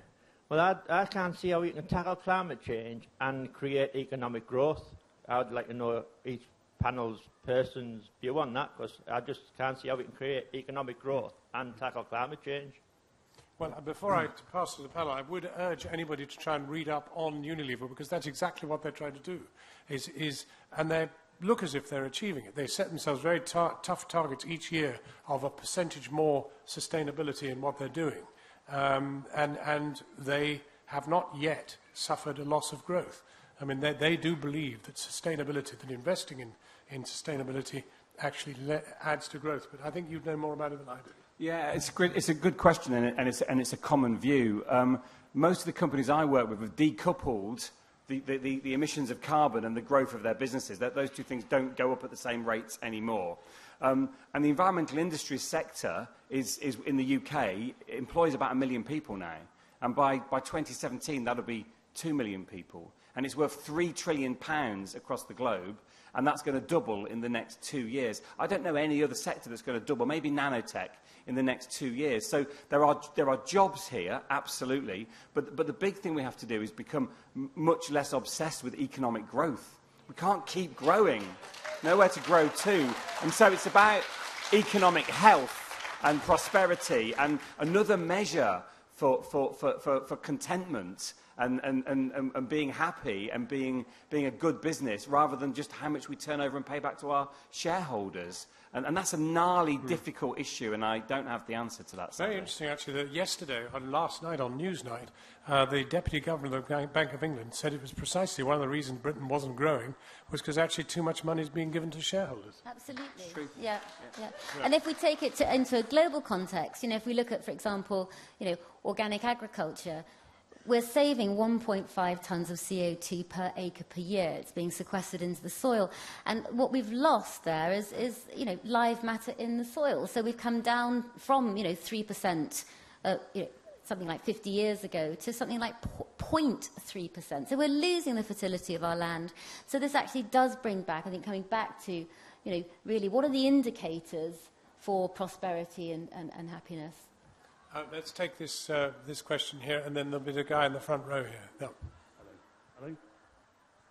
Well, I can't see how we can tackle climate change and create economic growth. I would like to know each panel's person's view on that, because I just can't see how we can create economic growth and tackle climate change. Well, before I pass to the panel, I would urge anybody to try and read up on Unilever, because that's exactly what they're trying to do. And they look as if they're achieving it. They set themselves very tough targets each year of a percentage more sustainability in what they're doing. And they have not yet suffered a loss of growth. I mean, they do believe that sustainability, that investing in sustainability actually adds to growth. But I think you'd know more about it than I do. Yeah, it's a good question, and it's a common view. Most of the companies I work with have decoupled the emissions of carbon and the growth of their businesses. Those two things don't go up at the same rates anymore. And the environmental industry sector is in the UK, employs about 1 million people now. And by 2017, that'll be 2 million people. And it's worth £3 trillion across the globe, and that's going to double in the next 2 years. I don't know any other sector that's going to double, maybe nanotech in the next 2 years. So there are jobs here, absolutely, but the big thing we have to do is become much less obsessed with economic growth. We can't keep growing, nowhere to grow to. And so it's about economic health and prosperity and another measure for contentment and being happy and being a good business, rather than just how much we turn over and pay back to our shareholders. And that's a gnarly, difficult issue, and I don't have the answer to that. Very interesting, actually, that yesterday, or last night on Newsnight, the Deputy Governor of the Bank of England said it was precisely one of the reasons Britain wasn't growing was because actually too much money is being given to shareholders. Absolutely. Yeah. And if we take it into a global context, if we look at, for example, organic agriculture, we're saving 1.5 tonnes of CO2 per acre per year. It's being sequestered into the soil. And what we've lost there is live matter in the soil. So we've come down from, 3%, something like 50 years ago, to something like 0.3%. So we're losing the fertility of our land. So this actually does bring back, I think, coming back to, really, what are the indicators for prosperity and happiness? Let's take this question here, and then there'll be the guy in the front row here. No.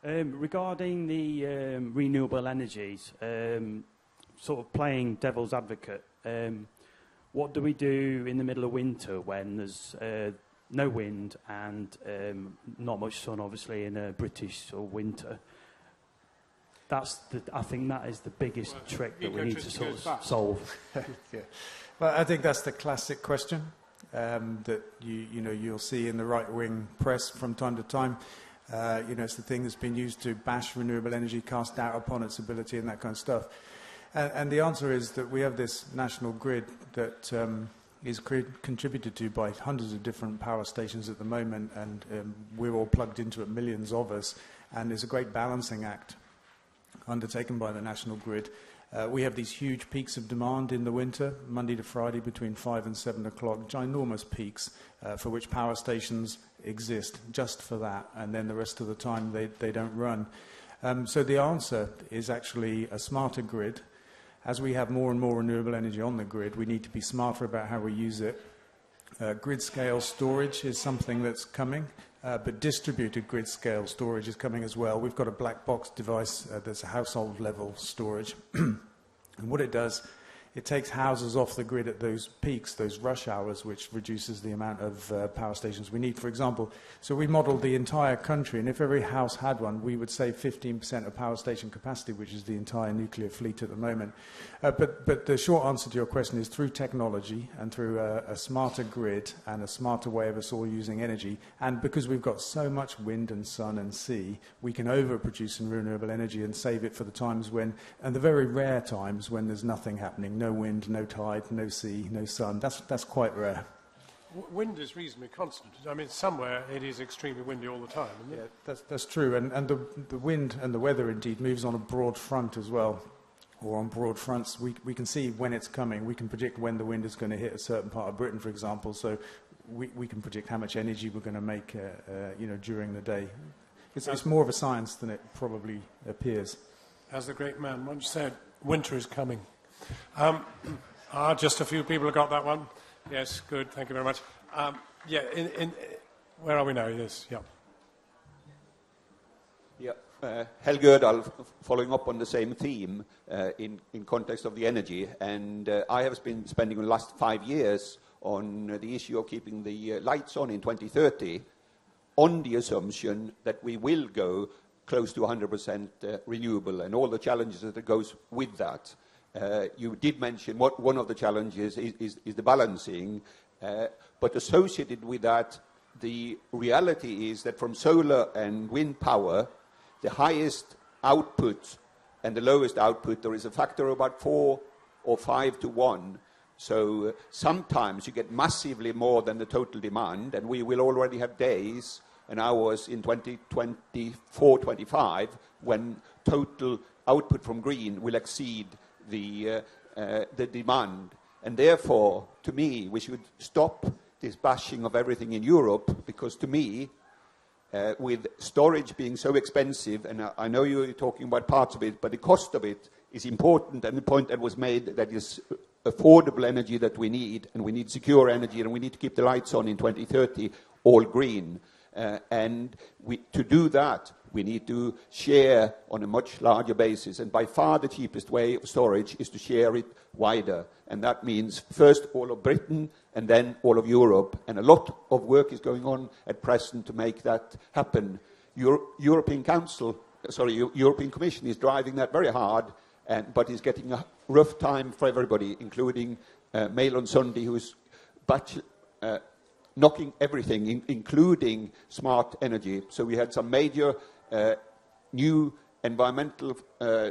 Hello. Regarding the renewable energies, sort of playing devil's advocate, what do we do in the middle of winter when there's no wind and not much sun, obviously, in a British or winter? I think that is the biggest trick that we need to sort of solve. Yeah. Well, I think that's the classic question that you'll see in the right-wing press from time to time. It's the thing that's been used to bash renewable energy, cast doubt upon its ability and that kind of stuff. And the answer is that we have this national grid that is contributed to by hundreds of different power stations at the moment, and we're all plugged into it, millions of us, and there's a great balancing act undertaken by the national grid. We have these huge peaks of demand in the winter, Monday to Friday between 5 and 7 o'clock, ginormous peaks for which power stations exist just for that, and then the rest of the time they don't run. So the answer is actually a smarter grid. As we have more and more renewable energy on the grid, we need to be smarter about how we use it. Grid-scale storage is something that's coming, but distributed grid-scale storage is coming as well. We've got a black box device that's a household-level storage. And what it does, it takes houses off the grid at those peaks, those rush hours, which reduces the amount of power stations we need, for example. So we modelled the entire country, and if every house had one, we would save 15% of power station capacity, which is the entire nuclear fleet at the moment. But the short answer to your question is through technology and through a smarter grid and a smarter way of us all using energy. And because we've got so much wind and sun and sea, we can overproduce in renewable energy and save it for the times when, and the very rare times when there's nothing happening, no wind, no tide, no sea, no sun. That's quite rare. Wind is reasonably constant. I mean, somewhere it is extremely windy all the time, isn't it? Yeah, that's true. And the wind and the weather indeed moves on a broad front as well. Or on broad fronts, we can see when it's coming. We can predict when the wind is going to hit a certain part of Britain, for example. So we can predict how much energy we're going to make, during the day. It's more of a science than it probably appears. As the great man once said, winter is coming. Just a few people have got that one. Yes, good. Thank you very much. Where are we now? Yes, yeah. Yeah. Helge, following up on the same theme in context of the energy, and I have been spending the last 5 years on the issue of keeping the lights on in 2030 on the assumption that we will go close to 100% renewable and all the challenges that goes with that. You did mention one of the challenges is the balancing, but associated with that, the reality is that from solar and wind power, the highest output and the lowest output, there is a factor of about 4 or 5 to 1. So sometimes you get massively more than the total demand, and we will already have days and hours in 2024-25 when total output from green will exceed the demand. And therefore, to me, we should stop this bashing of everything in Europe, because to me, with storage being so expensive, and I know you're talking about parts of it, but the cost of it is important, and the point that was made that is affordable energy that we need, and we need secure energy, and we need to keep the lights on in 2030, all green. To do that, we need to share on a much larger basis, and by far the cheapest way of storage is to share it wider, and that means first all of Britain and then all of Europe, and a lot of work is going on at present to make that happen. European Commission is driving that very hard, but is getting a rough time for everybody, including Mail on Sunday, who's knocking everything, including smart energy. So we had some major new environmental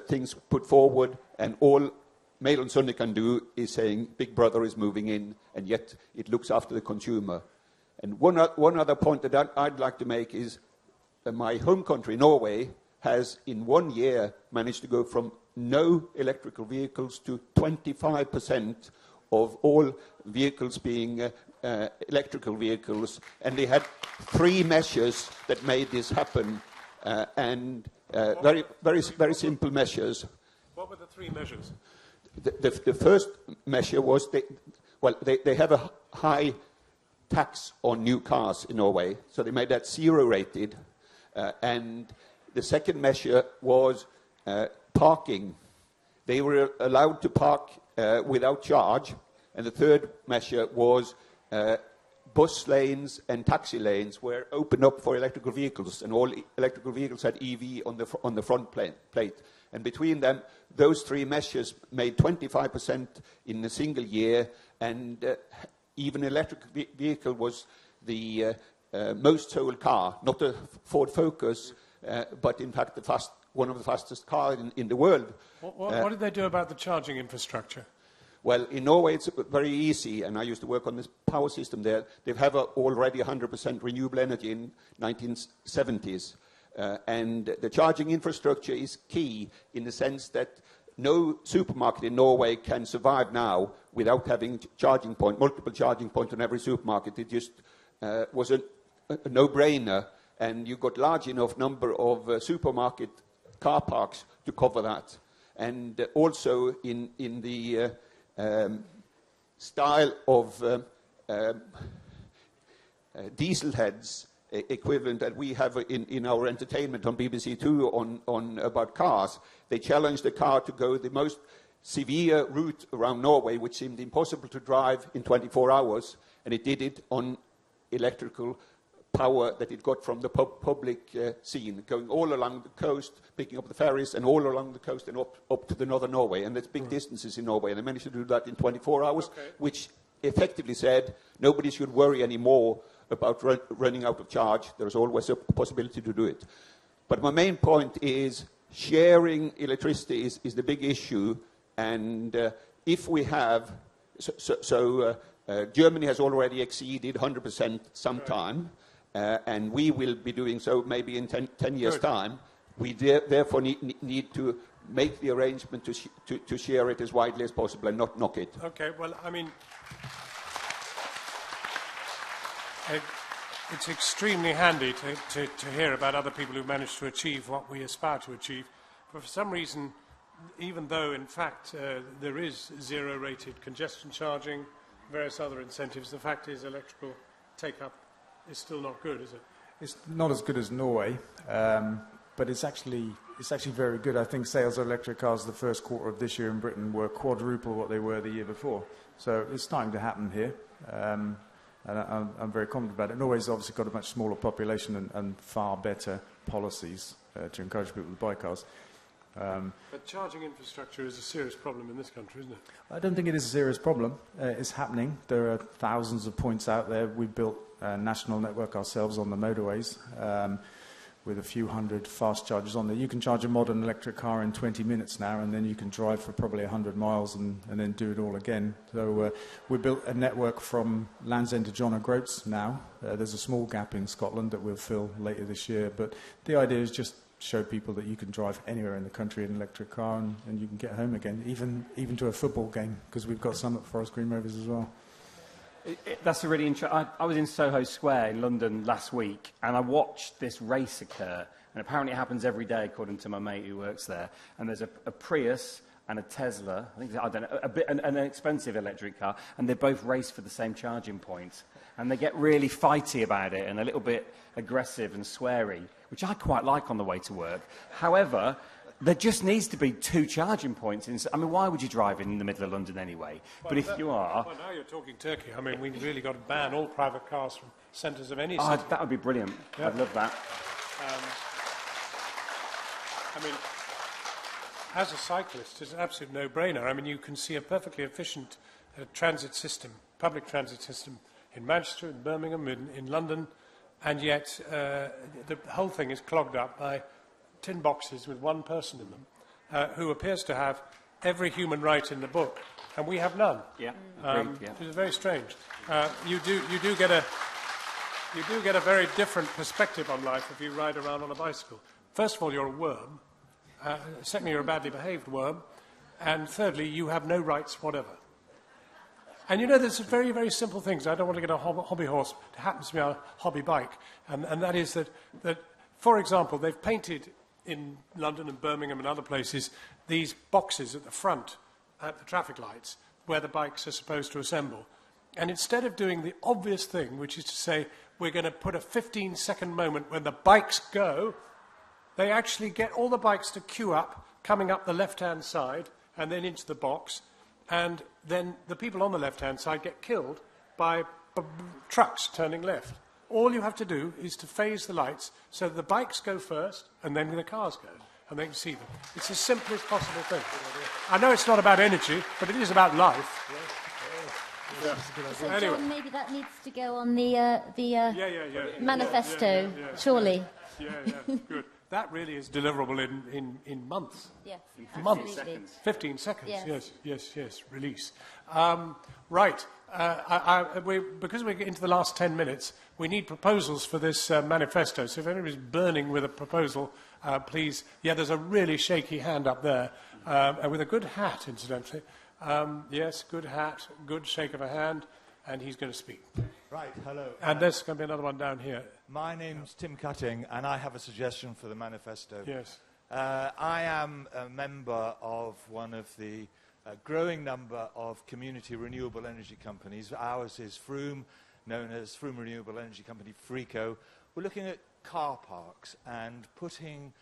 things put forward, and all Mail on Sunday can do is saying Big Brother is moving in, and yet it looks after the consumer. And one other point that I'd like to make is that my home country, Norway, has in 1 year managed to go from no electrical vehicles to 25% of all vehicles being electrical vehicles, and they had 3 measures that made this happen, very, very, very simple measures. What were the 3 measures? The first measure was Well, they have a high tax on new cars in Norway, so they made that zero-rated. And the second measure was parking. They were allowed to park without charge. And the third measure was bus lanes and taxi lanes were opened up for electrical vehicles, and all electrical vehicles had EV on the front plate. And between them, those three measures made 25% in a single year, and even electric vehicle was the most sold car, not a Ford Focus, but in fact one of the fastest cars in the world. What did they do about the charging infrastructure? Well, in Norway, it's very easy, and I used to work on this power system there. They have already 100% renewable energy in 1970s. And the charging infrastructure is key in the sense that no supermarket in Norway can survive now without having multiple charging points on every supermarket. It just was a no-brainer, and you got large enough number of supermarket car parks to cover that. And also in the style of diesel heads equivalent that we have in our entertainment on BBC Two on about cars, they challenged the car to go the most severe route around Norway, which seemed impossible to drive in 24 hours, and it did it on electrical power that it got from the public scene, going all along the coast, picking up the ferries, and all along the coast and up to the northern Norway. And there's big distances in Norway, and they managed to do that in 24 hours, which effectively said nobody should worry anymore about running out of charge. There's always a possibility to do it. But my main point is sharing electricity is the big issue, and if we have... Germany has already exceeded 100% sometime, and we will be doing so maybe in 10 years' time. We therefore need to make the arrangement to share it as widely as possible and not knock it. Okay, well, I mean, it's extremely handy to hear about other people who managed to achieve what we aspire to achieve. But for some reason, even though, in fact, there is zero-rated congestion charging, various other incentives, the fact is electrical take-up is still not good, is it? It's not as good as Norway, but it's actually very good. I think sales of electric cars the first quarter of this year in Britain were quadruple what they were the year before. So it's starting to happen here, and I'm very confident about it. Norway's obviously got a much smaller population and far better policies to encourage people to buy cars. But charging infrastructure is a serious problem in this country, isn't it? I don't think it is a serious problem. It's happening. There are thousands of points out there. We've built a national network ourselves on the motorways with a few hundred fast chargers on there. You can charge a modern electric car in 20 minutes now, and then you can drive for probably 100 miles and then do it all again. So we built a network from Land's End to John O'Groats now. There's a small gap in Scotland that we'll fill later this year. But the idea is just show people that you can drive anywhere in the country in an electric car and you can get home again, even to a football game, because we've got some at Forest Green Rovers as well. That's a really interesting... I was in Soho Square in London last week, and I watched this race occur, and apparently it happens every day, according to my mate who works there, and there's a Prius and a Tesla, I don't know, an expensive electric car, and they both race for the same charging point. And they get really fighty about it and a little bit aggressive and sweary, which I quite like on the way to work. However, there just needs to be two charging points. I mean, why would you drive in the middle of London anyway? Well, but if you are... Well, now you're talking Turkey. I mean, we've really got to ban all private cars from centres of any city. That would be brilliant. Yeah. I'd love that. I mean, as a cyclist, it's an absolute no-brainer. I mean, you can see a perfectly efficient transit system, public transit system, in Manchester, in Birmingham, in London, and yet the whole thing is clogged up by tin boxes with one person in them, who appears to have every human right in the book, and we have none. Yeah, It's very strange. You do get a very different perspective on life if you ride around on a bicycle. First of all, you're a worm. Secondly, you're a badly behaved worm, and thirdly, you have no rights whatever. And you know, there's very, very simple things. I don't want to get a hobby horse. It happens to be a hobby bike. And that is that, for example, they've painted in London and Birmingham and other places these boxes at the front at the traffic lights where the bikes are supposed to assemble. And instead of doing the obvious thing, which is to say, we're going to put a 15-second moment when the bikes go, they actually get all the bikes to queue up, coming up the left-hand side, and then into the box, and then the people on the left-hand side get killed by trucks turning left. All you have to do is to phase the lights so that the bikes go first, and then the cars go, and they can see them. It's the simplest possible thing. I know it's not about energy, but it is about life. So Anyway. John, maybe that needs to go on the manifesto, surely. Yeah, good. That really is deliverable in months. Yes, months. absolutely. 15 seconds, Yes. yes, release. Right. Because we're into the last 10 minutes, we need proposals for this manifesto. So if anybody's burning with a proposal, please. Yeah, there's a really shaky hand up there, with a good hat, incidentally. Yes, good hat, good shake of a hand, and he's going to speak. Right, hello. And there's going to be another one down here. My name's Tim Cutting, and I have a suggestion for the manifesto. Yes. I am a member of one of the growing number of community renewable energy companies. Ours is Froome, known as Froome Renewable Energy Company, FRECO. We're looking at car parks and putting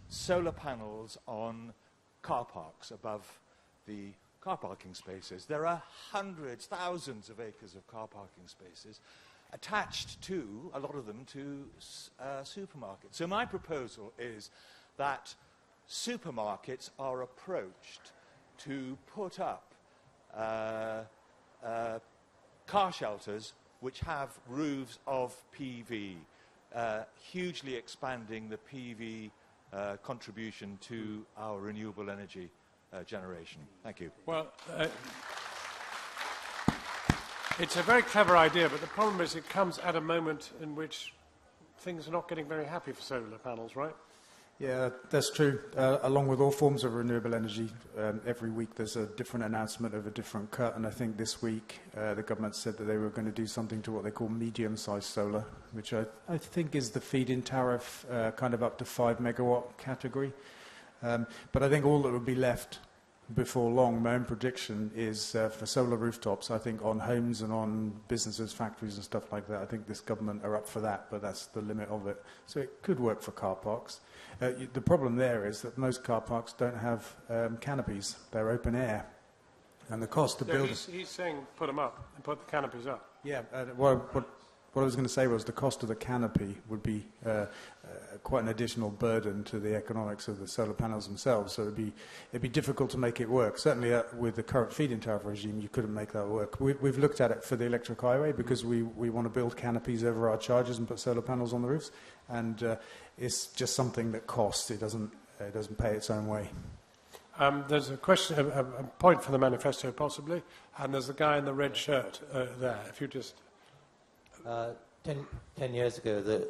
solar panels on car parks above the car parking spaces. There are hundreds, thousands of acres of car parking spaces attached to, a lot of them, to supermarkets. So my proposal is that supermarkets are approached to put up car shelters which have roofs of PV, hugely expanding the PV contribution to our renewable energy generation. Thank you. Well, it's a very clever idea, but the problem is it comes at a moment in which things are not getting very happy for solar panels, right? Yeah, that's true. Along with all forms of renewable energy, every week there's a different announcement of a different cut, and I think this week the government said that they were going to do something to what they call medium-sized solar, which I think is the feed-in tariff, kind of up to 5 megawatt category. But I think all that would be left before long, my own prediction is for solar rooftops, I think on homes and on businesses, factories and stuff like that, I think this government are up for that, but that's the limit of it. So it could work for car parks. The problem there is that most car parks don't have canopies. They're open air. And the cost to build... He's saying put them up and put the canopies up. Yeah, what I was going to say was the cost of the canopy would be quite an additional burden to the economics of the solar panels themselves. So it'd be difficult to make it work. Certainly with the current feed-in tariff regime, you couldn't make that work. We've looked at it for the electric highway because we want to build canopies over our chargers and put solar panels on the roofs. And it's just something that costs. It doesn't pay its own way. There's a question, a point for the manifesto possibly, and there's the guy in the red shirt there. If you just... 10 years ago,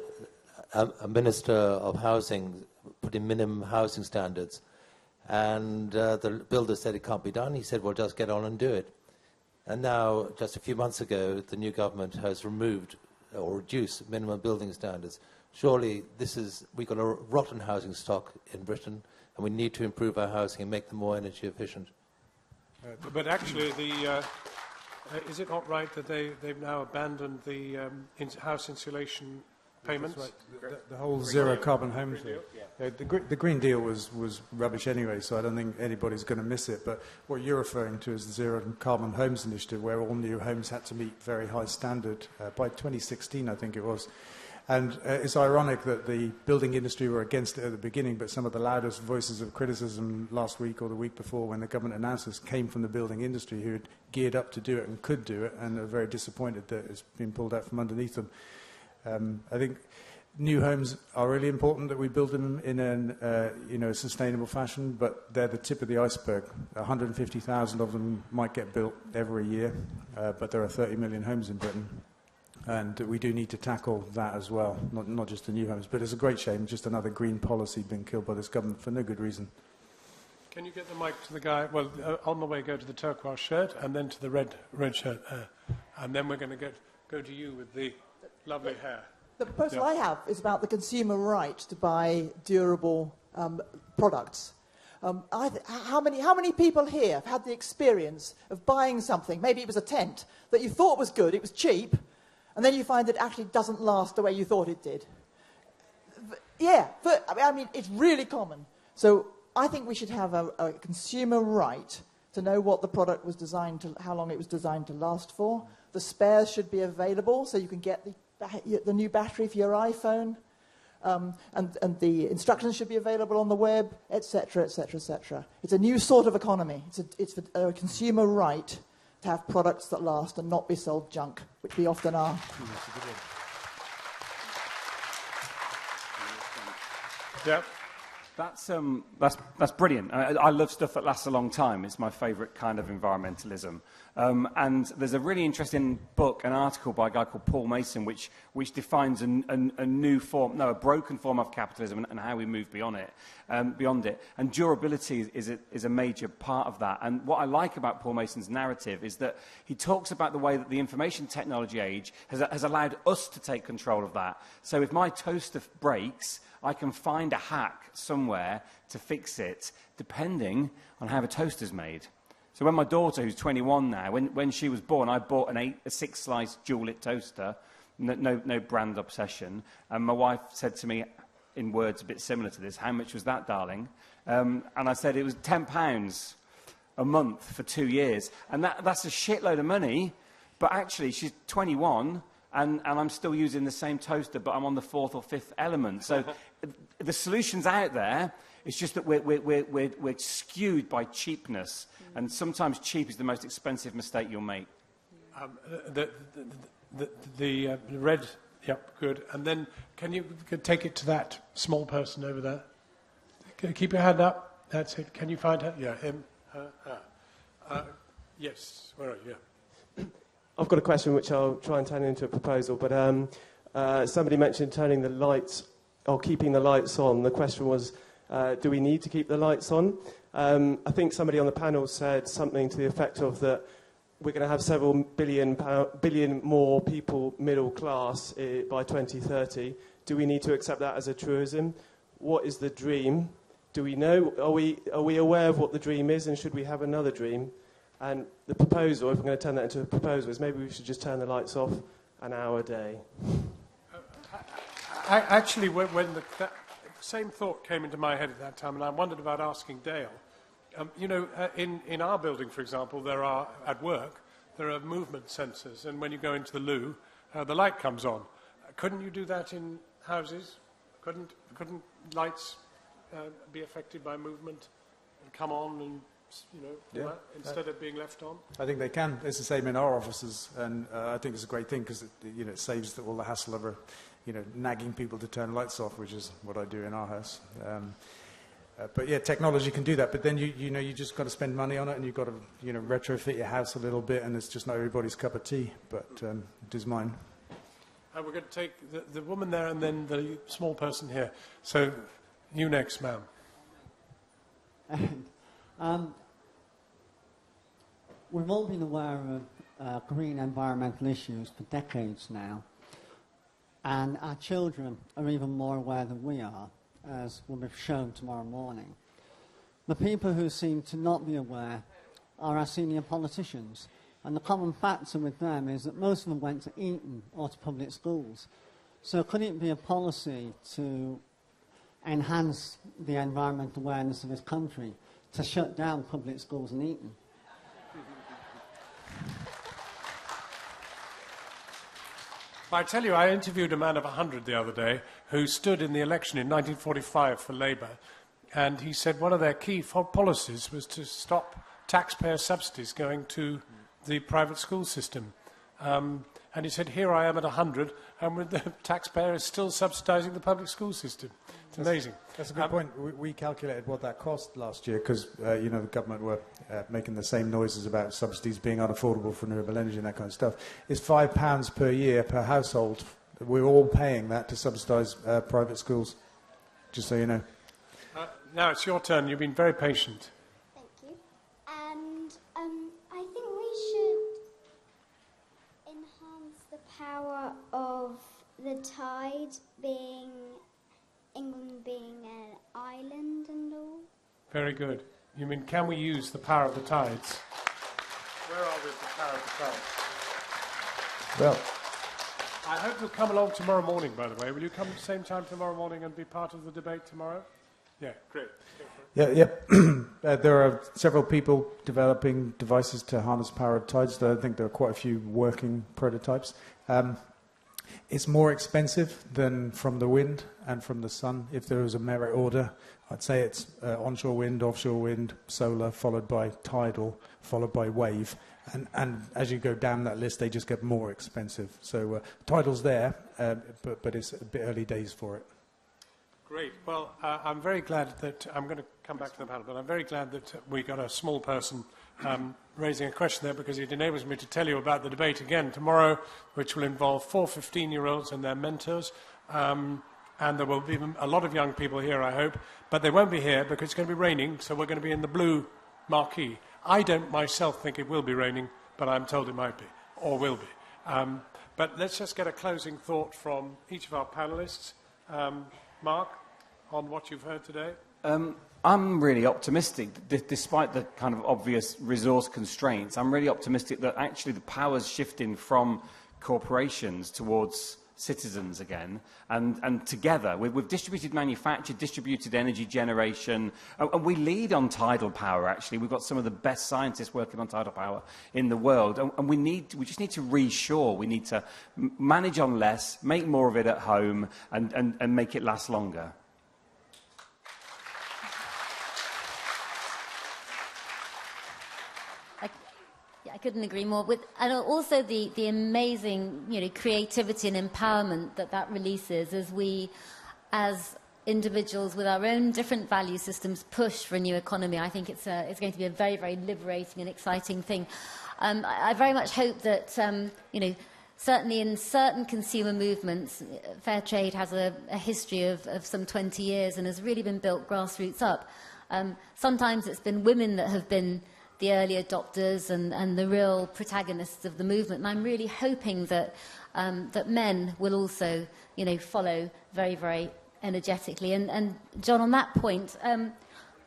a Minister of Housing put in minimum housing standards, and the builder said it can't be done. He said, well, just get on and do it. And now, just a few months ago, the new government has removed or reduced minimum building standards. Surely we've got a rotten housing stock in Britain, and we need to improve our housing and make them more energy efficient. But actually, is it not right that they've now abandoned the house insulation payments? That's right. The whole zero carbon home thing. Yeah, the Green Deal was rubbish anyway, so I don't think anybody's going to miss it. But what you're referring to is the zero carbon homes initiative, where all new homes had to meet very high standard by 2016, I think it was. And it's ironic that the building industry were against it at the beginning, but some of the loudest voices of criticism last week or the week before when the government announced this came from the building industry, who had geared up to do it and could do it, and are very disappointed that it's been pulled out from underneath them. I think new homes are really important, that we build them in a sustainable fashion, but they're the tip of the iceberg. 150,000 of them might get built every year, but there are 30 million homes in Britain. And we do need to tackle that as well, not just the new homes. But it's a great shame, just another green policy being killed by this government for no good reason. Can you get the mic to the guy? Well, on the way, go to the turquoise shirt and then to the red shirt. And then we're going to go to you with the lovely hair. The proposal I have is about the consumer right to buy durable products. How many people here have had the experience of buying something, maybe it was a tent, that you thought was good, it was cheap, and then you find that it actually doesn't last the way you thought it did? Yeah, but, I mean, it's really common. So I think we should have a consumer right to know what the product was designed to, how long it was designed to last for. The spares should be available so you can get the new battery for your iPhone. And the instructions should be available on the web, etc., etc., etc. It's a new sort of economy. It's a consumer right to have products that last and not be sold junk, which we often are. Yeah. That's brilliant. I love stuff that lasts a long time. It's my favourite kind of environmentalism. And there's a really interesting book, an article by a guy called Paul Mason, which defines a new form, no, a broken form of capitalism and how we move beyond it. And durability is a major part of that. And what I like about Paul Mason's narrative is that he talks about the way that the information technology age has allowed us to take control of that. So if my toaster breaks, I can find a hack somewhere to fix it, depending on how the toaster's made. So when my daughter, who's 21 now, when she was born, I bought a 6-slice dual-lit toaster, no brand obsession, and my wife said to me, in words a bit similar to this, "How much was that, darling?" And I said, "It was £10 a month for 2 years." And that's a shitload of money, but actually she's 21, and I'm still using the same toaster, but I'm on the 4th or 5th element. So the solution's out there. It's just that we're skewed by cheapness, and sometimes cheap is the most expensive mistake you'll make. The red, yep, good. And then can you take it to that small person over there? Keep your hand up. That's it. Can you find her? Yeah, him, her, her. Yes, where are you? Yeah. I've got a question which I'll try and turn into a proposal, but somebody mentioned turning the lights or keeping the lights on. The question was, do we need to keep the lights on? I think somebody on the panel said something to the effect of that we're going to have several billion more people middle class by 2030. Do we need to accept that as a truism? What is the dream? Do we know? Are we aware of what the dream is, and should we have another dream? And the proposal, if we're going to turn that into a proposal, is maybe we should just turn the lights off an hour a day. Actually, when that same thought came into my head at that time, and I wondered about asking Dale. In our building, for example, at work, there are movement sensors, and when you go into the loo, the light comes on. Couldn't you do that in houses? Couldn't lights be affected by movement and come on and instead of being left on? I think they can. It's the same in our offices, and I think it's a great thing because it saves all the hassle of nagging people to turn lights off, which is what I do in our house. But yeah, technology can do that. But then you just got to spend money on it, and you've got to retrofit your house a little bit, and it's just not everybody's cup of tea. But it is mine. We're going to take the woman there, and then the small person here. So you next, ma'am. We've all been aware of green environmental issues for decades now, and our children are even more aware than we are, as will be shown tomorrow morning. The people who seem to not be aware are our senior politicians, and the common factor with them is that most of them went to Eton or to public schools. So could it be a policy to enhance the environmental awareness of this country to shut down public schools in Eton? I tell you, I interviewed a man of 100 the other day who stood in the election in 1945 for Labour, and he said one of their key policies was to stop taxpayer subsidies going to the private school system. And he said, here I am at 100, and the taxpayer is still subsidising the public school system. It's amazing. That's a good point. We calculated what that cost last year because, the government were making the same noises about subsidies being unaffordable for renewable energy and that kind of stuff. It's £5 per year per household. We're all paying that to subsidise private schools, just so you know. Now it's your turn. You've been very patient. Thank you. And I think we should enhance the power of the tide being... England being an island and all. Very good. You mean, can we use the power of the tides? Where are we with the power of the tides? Well, I hope you'll come along tomorrow morning, by the way. Will you come at the same time tomorrow morning and be part of the debate tomorrow? Yeah, great. yeah. There are several people developing devices to harness power of tides. I think there are quite a few working prototypes. It's more expensive than from the wind and from the sun. If there was a merit order, I'd say it's onshore wind, offshore wind, solar, followed by tidal, followed by wave. And as you go down that list, they just get more expensive. So tidal's there, but it's a bit early days for it. Great. Well, I'm very glad that, I'm going to come back to the panel, but I'm very glad that we got a small person raising a question there, because it enables me to tell you about the debate again tomorrow, which will involve 4 15-year-olds and their mentors. And there will be a lot of young people here, I hope, but they won't be here because it's going to be raining, so we're going to be in the blue marquee. I don't myself think it will be raining, but I'm told it might be, or will be. But let's just get a closing thought from each of our panellists. Mark, on what you've heard today? I'm really optimistic, despite the kind of obvious resource constraints. I'm really optimistic that actually the power's shifting from corporations towards citizens again, and together with distributed manufacture, distributed energy generation, and we lead on tidal power. Actually, we've got some of the best scientists working on tidal power in the world, and we just need to reshore. We need to manage on less, make more of it at home, and make it last longer. I couldn't agree more. And also the amazing, creativity and empowerment that releases as we, as individuals with our own different value systems, push for a new economy. I think it's going to be a very, very liberating and exciting thing. I very much hope that, certainly in certain consumer movements, fair trade has a history of some 20 years and has really been built grassroots up. Sometimes it's been women that have been the early adopters and the real protagonists of the movement. And I'm really hoping that that men will also, follow very, very energetically. And John, on that point,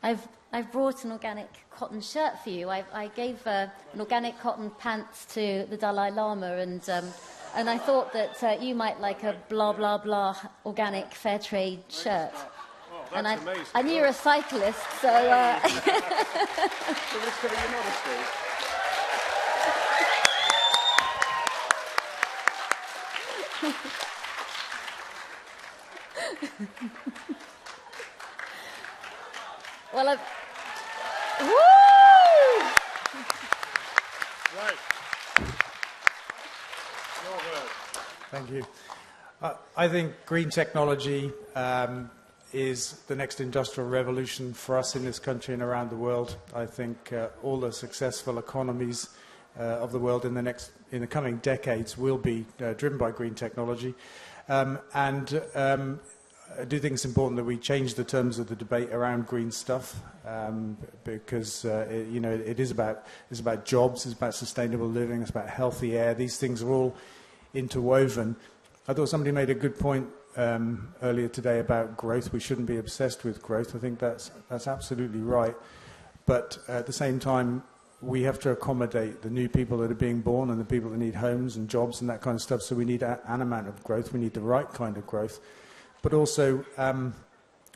I've brought an organic cotton shirt for you. I gave an organic cotton pants to the Dalai Lama, and I thought that you might like a blah blah blah organic fair trade shirt. And I knew you're a cyclist, so... Well, I've... Woo! Right. Your word. Thank you. I think green technology is the next industrial revolution for us in this country and around the world. I think all the successful economies of the world in the coming decades will be driven by green technology. I do think it's important that we change the terms of the debate around green stuff, because it is about jobs, it's about sustainable living, it's about healthy air. These things are all interwoven. I thought somebody made a good point earlier today about growth. We shouldn't be obsessed with growth. I think that's absolutely right. But at the same time, we have to accommodate the new people that are being born and the people that need homes and jobs and that kind of stuff. So we need an amount of growth. We need the right kind of growth. But also,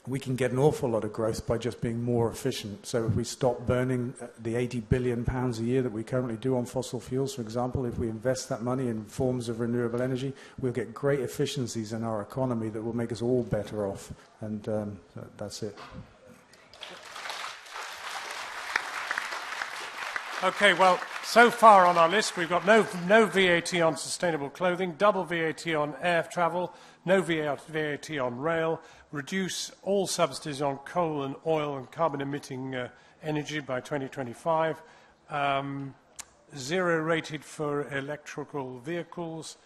we can get an awful lot of growth by just being more efficient. So if we stop burning the £80 billion a year that we currently do on fossil fuels, for example, if we invest that money in forms of renewable energy, we'll get great efficiencies in our economy that will make us all better off. And that's it. Okay, well, so far on our list, we've got no VAT on sustainable clothing, double VAT on air travel, no VAT on rail, reduce all subsidies on coal and oil and carbon-emitting energy by 2025, 0 rated for electrical vehicles,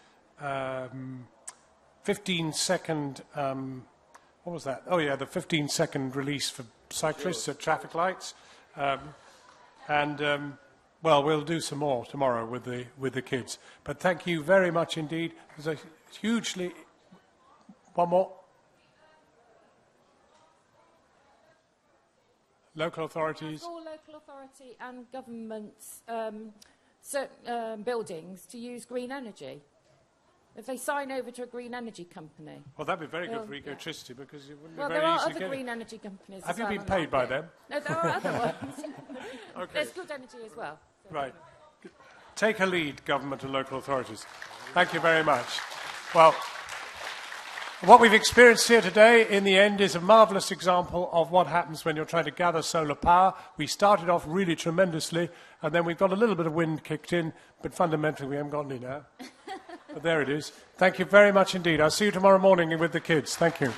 15-second, what was that? Oh, yeah, the 15-second release for cyclists at traffic lights. Well, we'll do some more tomorrow with the kids. But thank you very much indeed. It was a hugely... One more. Local authorities? All local authority and governments buildings to use green energy. If they sign over to a green energy company. Well, that'd be very good for Ecotricity because it wouldn't well, be very there are easy other to get green energy companies. Have as you well been on paid by market. them? No, there are other ones. Okay. There's good energy as well. Right. Take a lead, government and local authorities. Thank you very much. Well, what we've experienced here today, in the end, is a marvellous example of what happens when you're trying to gather solar power. We started off really tremendously, and then we've got a little bit of wind kicked in, but fundamentally we haven't got any now. But there it is. Thank you very much indeed. I'll see you tomorrow morning with the kids. Thank you.